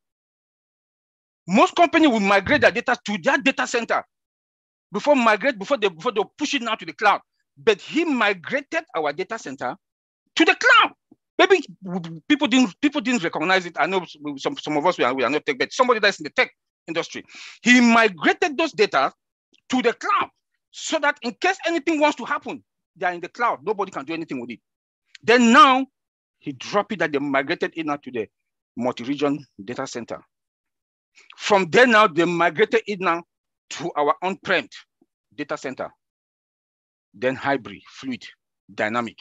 Most companies will migrate their data to their data center before they push it now to the cloud. But he migrated our data center to the cloud. Maybe people didn't recognize it. I know some of us we are not tech, but somebody that's in the tech industry. He migrated those data to the cloud so that in case anything wants to happen, they are in the cloud. Nobody can do anything with it. Then now he dropped it, that they migrated it now to the multi-region data center. From there now, they migrated it now to our on-prem data center. Then hybrid, fluid, dynamic.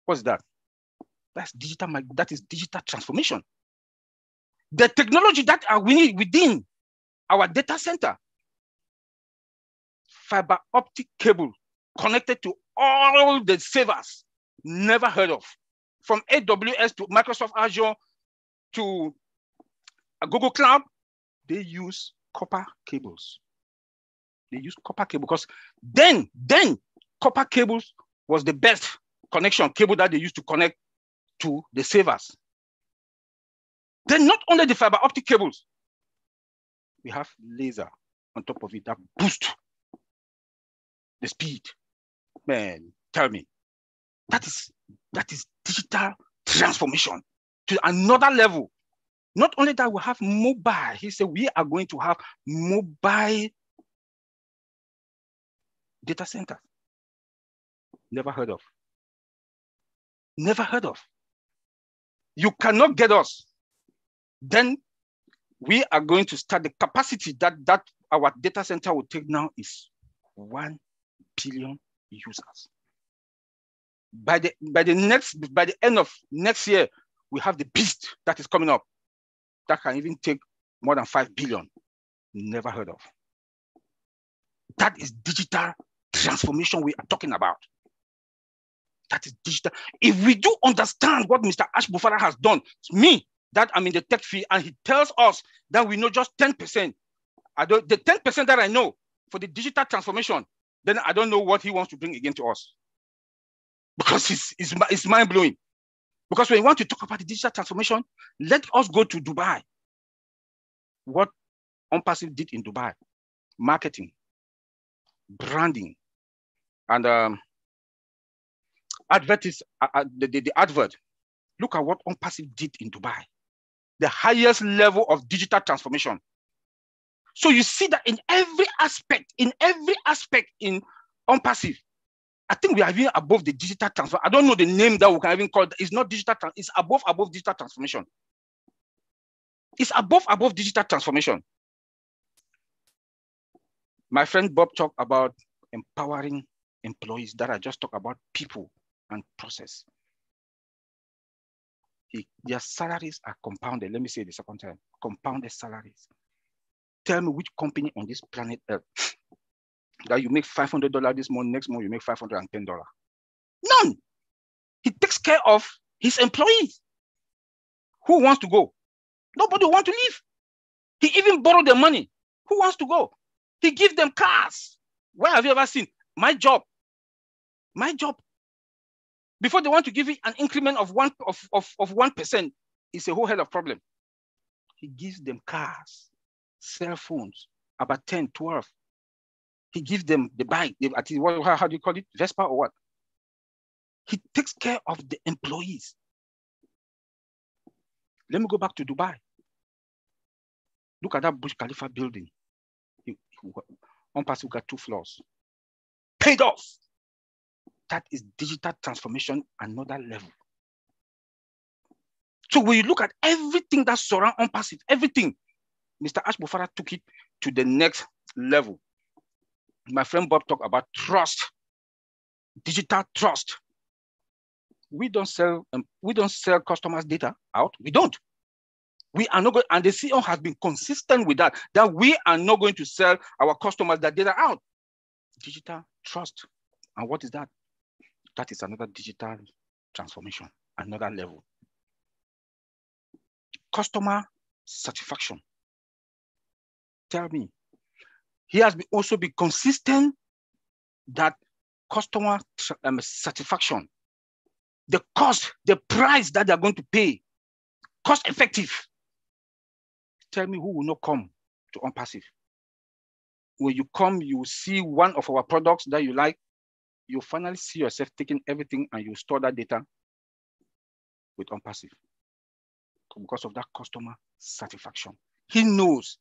What's that? That's digital. That is digital transformation. The technology that are within our data center, fiber optic cable connected to all the servers, never heard of. From AWS to Microsoft Azure to Google Cloud, they use copper cables. They use copper cable because then copper cables was the best connection cable that they used to connect to the servers. Then not only the fiber optic cables, we have laser on top of it that boost the speed. Man, tell me, that is digital transformation to another level. Not only that, we have mobile. He said we are going to have mobile data center. Never heard of. Never heard of. You cannot get us. Then we are going to start the capacity that our data center will take now is 1 billion users. By the end of next year, we have the beast that is coming up that can even take more than 5 billion. Never heard of. That is digital transformation we are talking about. That is digital. If we do understand what Mr. ASHMUFAREH has done, it's me that I'm in the tech field, and he tells us that we know just 10%. The 10% that I know for the digital transformation, then I don't know what he wants to bring again to us. Because it's mind-blowing. Because when we want to talk about the digital transformation, let us go to Dubai. What Onpassive did in Dubai: marketing, branding, and the advert. Look at what Onpassive did in Dubai. The highest level of digital transformation. So you see that in every aspect in Onpassive, I think we are even above the digital transformation. I don't know the name that we can even call it. It's not digital, it's above digital transformation. It's above digital transformation. My friend Bob talked about empowering employees. That I just talked about people and process. Their salaries are compounded. Let me say it the second time. Compounded salaries. Tell me which company on this planet Earth that you make $500 this month, next month you make $510. None. He takes care of his employees. Who wants to go? Nobody wants to leave. He even borrowed their money. Who wants to go? He gives them cars. Where have you ever seen? My job. Before they want to give you an increment of 1%, it's a whole hell of problem. He gives them cars, cell phones, about 10, 12. He gives them the bike. How do you call it? Vespa or what? He takes care of the employees. Let me go back to Dubai. Look at that Burj Khalifa building. Onpassive got 2 floors. Paid off. That is digital transformation, another level. So when you look at everything that surrounds Onpassive, everything, Mr. ASHMUFAREH took it to the next level. My friend Bob talked about trust, digital trust. We don't sell customers' data out. We don't. We are not going, and the CEO has been consistent with that we are not going to sell our customers that data out. Digital trust. And what is that? That is another digital transformation, another level. Customer satisfaction. Tell me, he has also been consistent that customer satisfaction, the cost, the price that they're going to pay, cost effective. Tell me who will not come to Onpassive. When you come, you see one of our products that you like, you finally see yourself taking everything and you store that data with Onpassive because of that customer satisfaction. He knows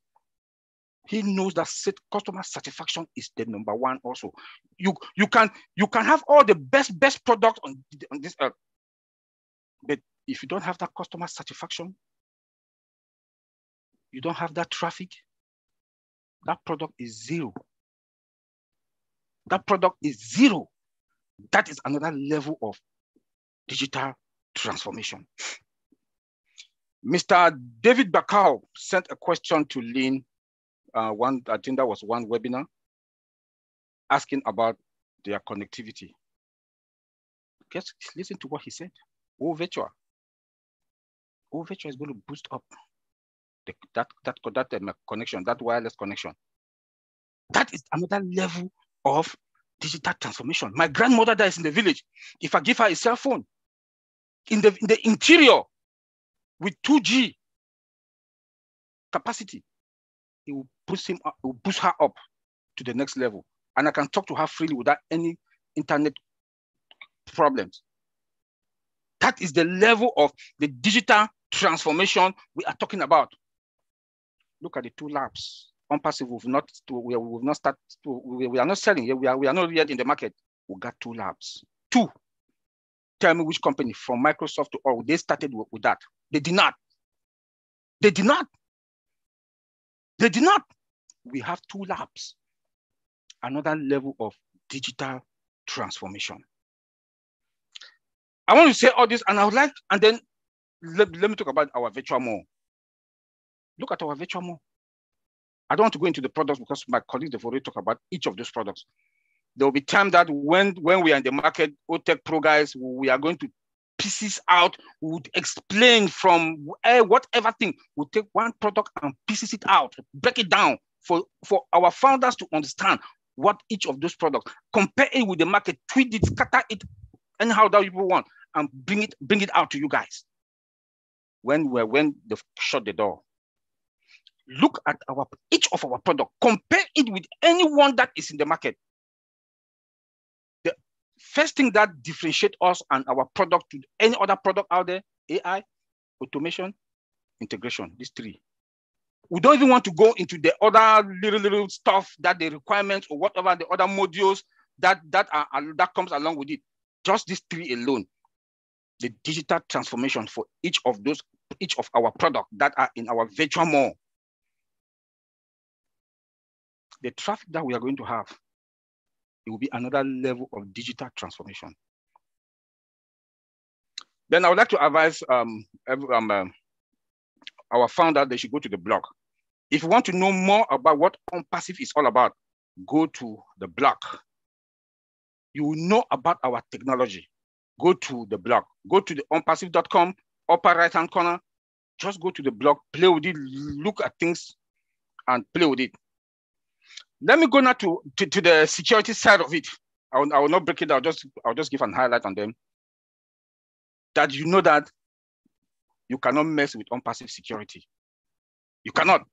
that customer satisfaction is the number one also. You can have all the best products on this earth, but if you don't have that customer satisfaction, you don't have that traffic, that product is zero. That product is zero. That is another level of digital transformation. Mr. David Bakau sent a question to Lynn. I think that was one webinar, asking about their connectivity. Just listen to what he said. OTECH is going to boost up that connection, that wireless connection. That is another level of digital transformation. My grandmother that is in the village, if I give her a cell phone in the interior with 2G capacity, it will boost her up to the next level. And I can talk to her freely without any internet problems. That is the level of the digital transformation we are talking about. Look at the 2 labs. Onpassive, we are not selling yet. We are not yet in the market. We got 2 labs. 2. Tell me which company from Microsoft to Oracle, they started with that. They did not. They did not. They did not. We have 2 labs. Another level of digital transformation. I want to say all this, and I would like, and then let me talk about our virtual mall. Look at our virtual mall. I don't want to go into the products because my colleagues have already talked about each of those products. There will be time that when we are in the market, OTECH Pro guys, we are going to pieces out, we would explain from whatever thing, we'll take one product and pieces it out, break it down for our founders to understand what each of those products, compare it with the market, tweak it, scatter it, anyhow that people want, and bring it out to you guys. When they've shut the door. Look at each of our product, compare it with anyone that is in the market. The first thing that differentiates us and our product to any other product out there, AI, automation, integration, these 3. We don't even want to go into the other little stuff that the requirements or whatever the other modules that comes along with it. Just these 3 alone. The digital transformation for each of our products that are in our virtual mall. The traffic that we are going to have, it will be another level of digital transformation. Then I would like to advise our founder, they should go to the blog. If you want to know more about what Onpassive is all about, go to the blog. You will know about our technology. Go to the blog. Go to the onpassive.com, upper right-hand corner. Just go to the blog, play with it, look at things, and play with it. Let me go now to the security side of it. I will not break it down. I'll just give an highlight on them. That you know that you cannot mess with Onpassive security. You cannot.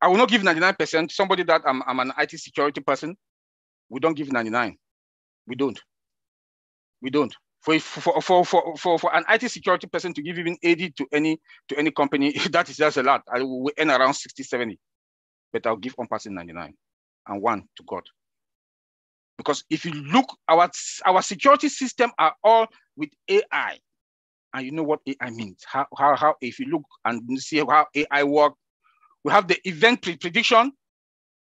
I will not give 99%. Somebody that I'm an IT security person, we don't give 99. We don't. We don't. For an IT security person to give even 80 to any company, that is just a lot. I will earn around 60, 70. But I'll give Onpassive 99 and 1 to God. Because if you look, our security system are all with AI. And you know what AI means. How if you look and see how AI works, we have the event prediction,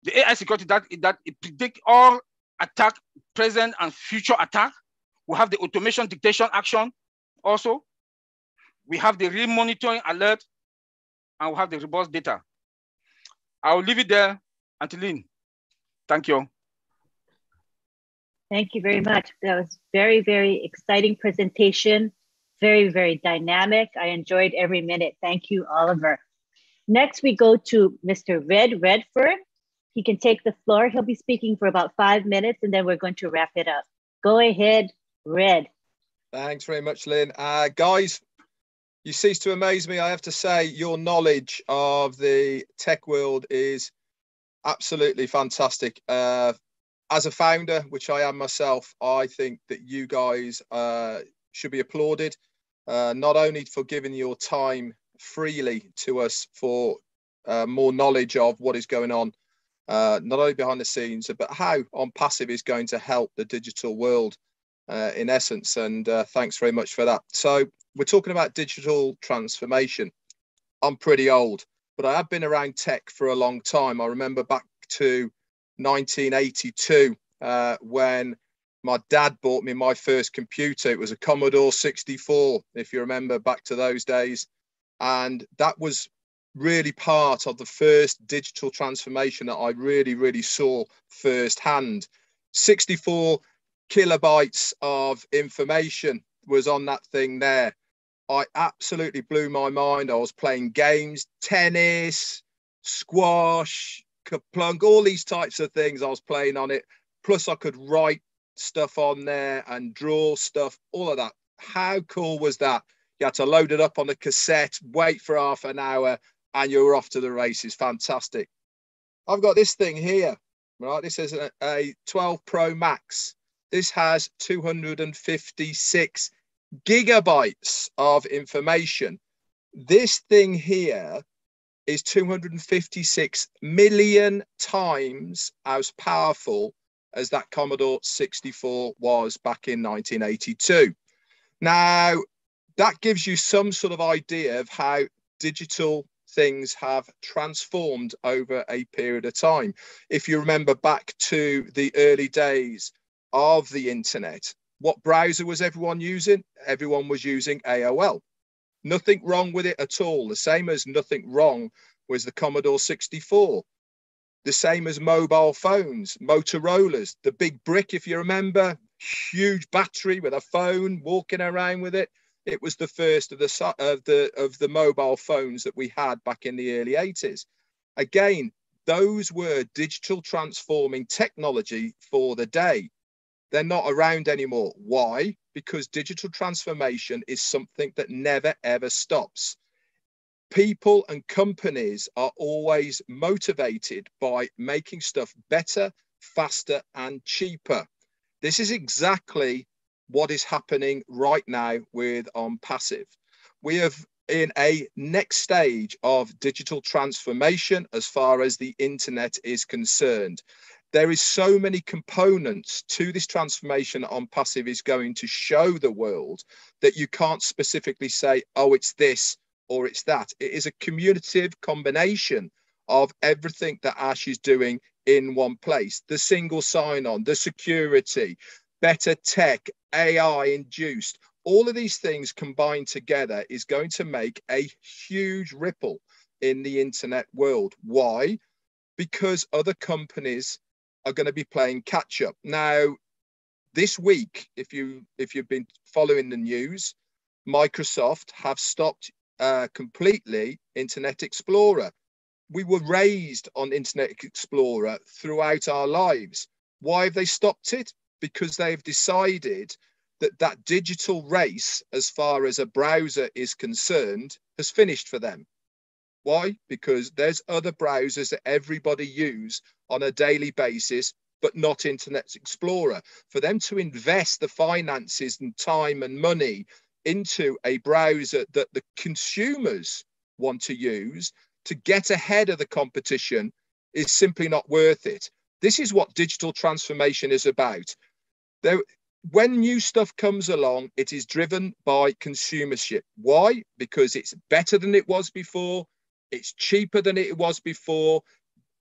the AI security that it predicts all attack, present and future attack. We have the automation dictation action also. We have the real monitoring alert, and we have the robust data. I'll leave it there, Anteline. Thank you. Thank you very much. That was very, very exciting presentation. Very, very dynamic. I enjoyed every minute. Thank you, Oliver. Next, we go to Mr. Redford. He can take the floor. He'll be speaking for about 5 minutes, and then we're going to wrap it up. Go ahead, Red. Thanks very much, Lynn. Guys, you cease to amaze me. I have to say, your knowledge of the tech world is absolutely fantastic. As a founder, which I am myself, I think that you guys should be applauded, not only for giving your time freely to us for more knowledge of what is going on, not only behind the scenes, but how Onpassive is going to help the digital world in essence. And thanks very much for that. So we're talking about digital transformation. I'm pretty old, but I have been around tech for a long time. I remember back to 1982 when my dad bought me my first computer. It was a Commodore 64, if you remember back to those days. And that was really part of the first digital transformation that I really saw firsthand. 64 kilobytes of information was on that thing there. I absolutely blew my mind. I was playing games, tennis, squash, Kaplunk, all these types of things I was playing on it. Plus I could write stuff on there and draw stuff, all of that. How cool was that? You had to load it up on a cassette, wait for half an hour, and you were off to the races. Fantastic. I've got this thing here, right? This is a 12 Pro Max. This has 256 gigabytes of information. This thing here is 256 million times as powerful as that Commodore 64 was back in 1982. Now, that gives you some sort of idea of how digital things have transformed over a period of time. If you remember back to the early days of the internet, what browser was everyone using? Everyone was using AOL. Nothing wrong with it at all. The same as nothing wrong was the Commodore 64. The same as mobile phones, Motorola's, the big brick, if you remember, huge battery with a phone, walking around with it. It was the first of the mobile phones that we had back in the early 80s. Again, those were digital transforming technology for the day. They're not around anymore. Why? Because digital transformation is something that never, ever stops. People and companies are always motivated by making stuff better, faster, and cheaper. This is exactly what is happening right now with Onpassive. We have in a next stage of digital transformation as far as the internet is concerned. There is so many components to this transformation that Onpassive is going to show the world that you can't specifically say, oh, it's this or it's that. It is a cumulative combination of everything that Ash is doing in one place. The single sign-on, the security, better tech, AI induced, all of these things combined together is going to make a huge ripple in the internet world. Why? Because other companies are going to be playing catch up. Now, this week, if you've been following the news, Microsoft have stopped completely Internet Explorer. We were raised on Internet Explorer throughout our lives. Why have they stopped it? Because they've decided that that digital race, as far as a browser is concerned, has finished for them. Why? Because there's other browsers that everybody use on a daily basis, but not Internet Explorer. For them to invest the finances and time and money into a browser that the consumers want to use to get ahead of the competition is simply not worth it. This is what digital transformation is about. When new stuff comes along, it is driven by consumership. Why? Because it's better than it was before, it's cheaper than it was before,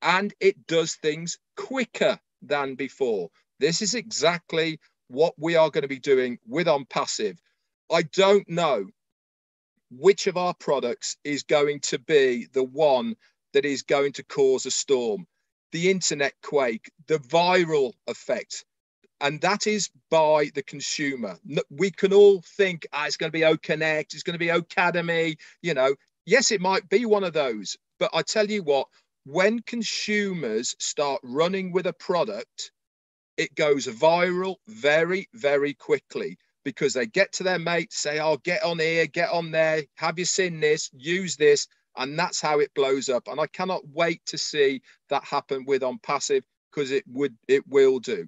and it does things quicker than before. This is exactly what we are going to be doing with Onpassive. I don't know which of our products is going to be the one that is going to cause a storm. The internet quake, the viral effect, and that is by the consumer. We can all think, it's going to be OConnect, it's going to be Academy, you know. Yes, it might be one of those, but I tell you what, when consumers start running with a product, it goes viral very, very quickly, because they get to their mates, say, oh, get on here, get on there, have you seen this, use this, and that's how it blows up. And I cannot wait to see that happen with Onpassive, because it will do.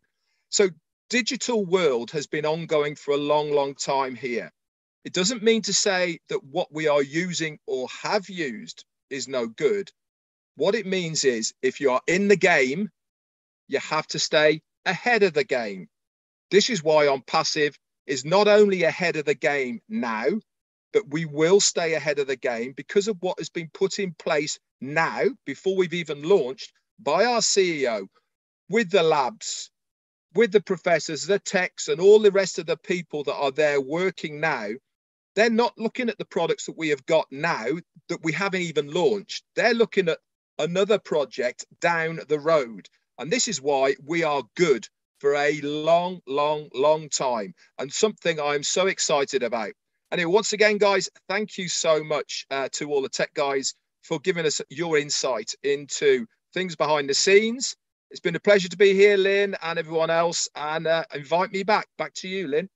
So digital world has been ongoing for a long, long time here. It doesn't mean to say that what we are using or have used is no good. What it means is, if you are in the game, you have to stay ahead of the game. This is why Onpassive is not only ahead of the game now, but we will stay ahead of the game because of what has been put in place now, before we've even launched, by our CEO, with the labs, with the professors, the techs, and all the rest of the people that are there working now. They're not looking at the products that we have got now that we haven't even launched. They're looking at another project down the road. And this is why we are good for a long, long, long time, and something I'm so excited about. Anyway, once again, guys, thank you so much to all the tech guys for giving us your insight into things behind the scenes. It's been a pleasure to be here, Lynn, and everyone else, and invite me back. Back to you, Lynn.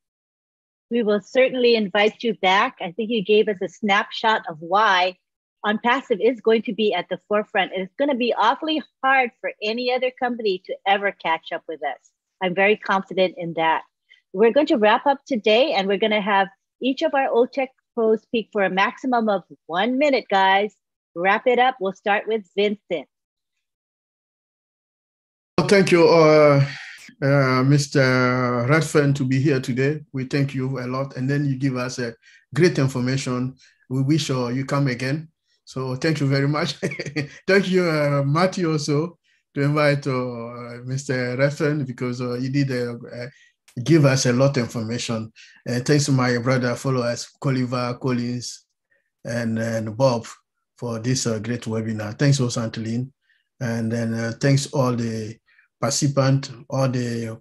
We will certainly invite you back. I think you gave us a snapshot of why Onpassive is going to be at the forefront. And it's going to be awfully hard for any other company to ever catch up with us. I'm very confident in that. We're going to wrap up today, and we're going to have each of our OTECH pros speak for a maximum of 1 minute, guys. Wrap it up. We'll start with Vincent. Well, thank you, Mr. Radfern, to be here today. We thank you a lot. And then you give us great information. We wish you come again. So thank you very much. Thank you, Matthew, also, to invite Mr. Radfern, because he did give us a lot of information. And thanks to my brother, followers, Oliver, Collins, and Bob for this great webinar. Thanks also, Antolin. And then thanks all the participants, all the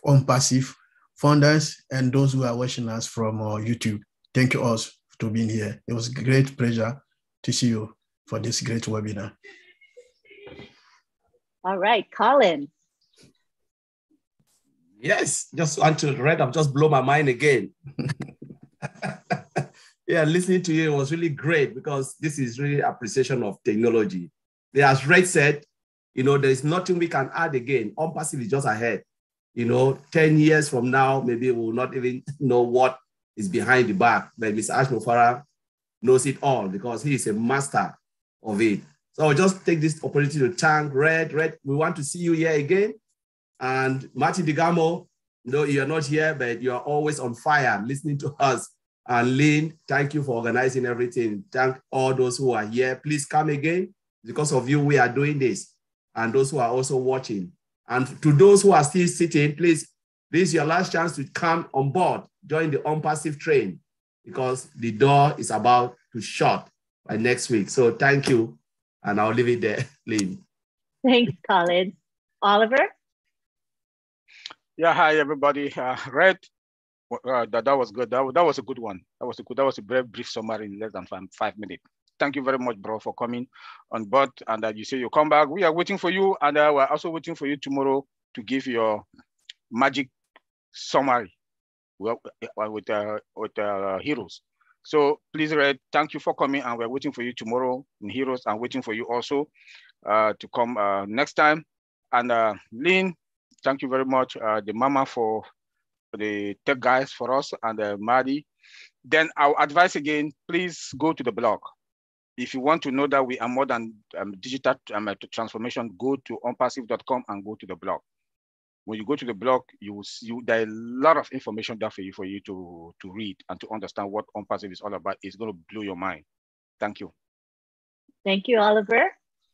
Onpassive founders, and those who are watching us from YouTube. Thank you all for being here. It was a great pleasure to see you for this great webinar. All right, Colin. Yes, just want to read up, just blow my mind again. Yeah, listening to you was really great, because this is really appreciation of technology. As Red said, you know, there's nothing we can add again. Onpassive is just ahead. You know, 10 years from now, maybe we'll not even know what is behind the back, but Mr. ASHMUFAREH knows it all, because he is a master of it. So I'll just take this opportunity to thank Red. Red, we want to see you here again. And Martin Digamo, no, you're not here, but you're always on fire listening to us. And Lynn, thank you for organizing everything. Thank all those who are here. Please come again. Because of you, we are doing this. And those who are also watching. And to those who are still sitting, please, this is your last chance to come on board, join the Onpassive train, because the door is about to shut by next week. So thank you. And I'll leave it there, Lynn. Thanks, Colin. Oliver? Yeah, hi everybody. Red, that was good. That was a good one. That was a very brief summary in less than 5 minutes. Thank you very much, bro, for coming on board. And you say you come back. We are waiting for you, and we're also waiting for you tomorrow to give your magic summary with Heroes. So please, Red, thank you for coming, and we're waiting for you tomorrow in Heroes, and waiting for you also to come next time. And Lynn, thank you very much, the mama, for the tech guys for us, and Maddie. Then our advice again, please go to the blog. If you want to know that we are more than digital transformation, go to onpassive.com and go to the blog. When you go to the blog, you will see there are a lot of information there for you to read and to understand what Onpassive is all about. It's going to blow your mind. Thank you. Thank you, Oliver.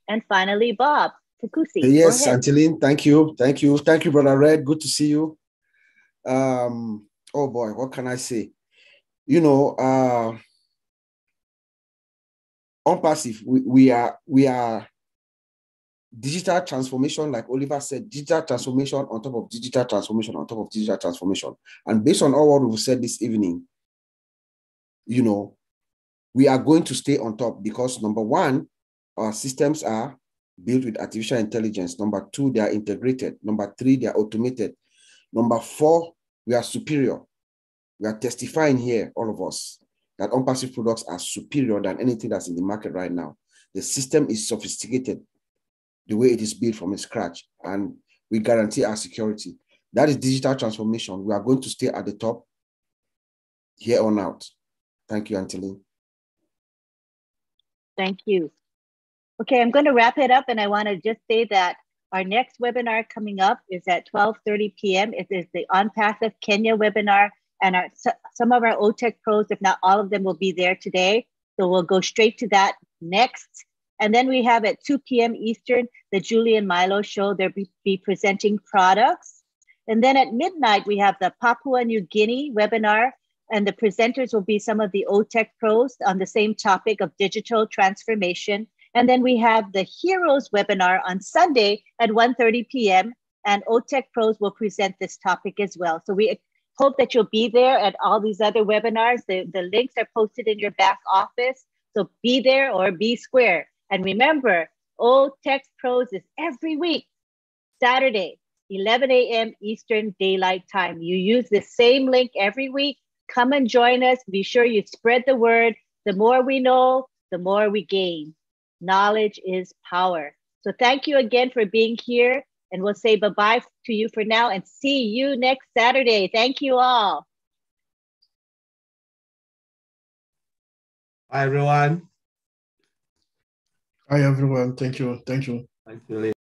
And finally, Bob Takusi. Yes, Angeline, thank you. Thank you, Brother Red. Good to see you. Oh boy, what can I say? You know, Onpassive, we are digital transformation, like Oliver said, digital transformation on top of digital transformation on top of digital transformation. And based on all what we've said this evening, you know, we are going to stay on top because number one, our systems are built with artificial intelligence. Number two, they are integrated. Number three, they are automated. Number four, we are superior. We are testifying here, all of us, that Onpassive products are superior than anything that's in the market right now. The system is sophisticated, the way it is built from scratch, and we guarantee our security. That is digital transformation. We are going to stay at the top here on out. Thank you, Angeline. Thank you. Okay, I'm going to wrap it up, and I want to just say that our next webinar coming up is at 12:30 p.m. It is the Onpassive Kenya webinar, and some of our OTECH pros, if not all of them, will be there today. So we'll go straight to that next. And then we have at 2 p.m. Eastern, the Julie and Milo show. They'll be presenting products. And then at midnight, we have the Papua New Guinea webinar, and the presenters will be some of the OTECH pros on the same topic of digital transformation. And then we have the Heroes webinar on Sunday at 1:30 p.m. and OTECH pros will present this topic as well. So we hope that you'll be there at all these other webinars. The links are posted in your back office. So be there or be square. And remember, OTECH pros is every week, Saturday, 11 a.m. Eastern Daylight Time. You use the same link every week. Come and join us. Be sure you spread the word. The more we know, the more we gain. Knowledge is power. So thank you again for being here. And we'll say bye-bye to you for now and see you next Saturday. Thank you all. Bye, everyone. Hi, everyone. Thank you. Thank you. Thank you, Lee.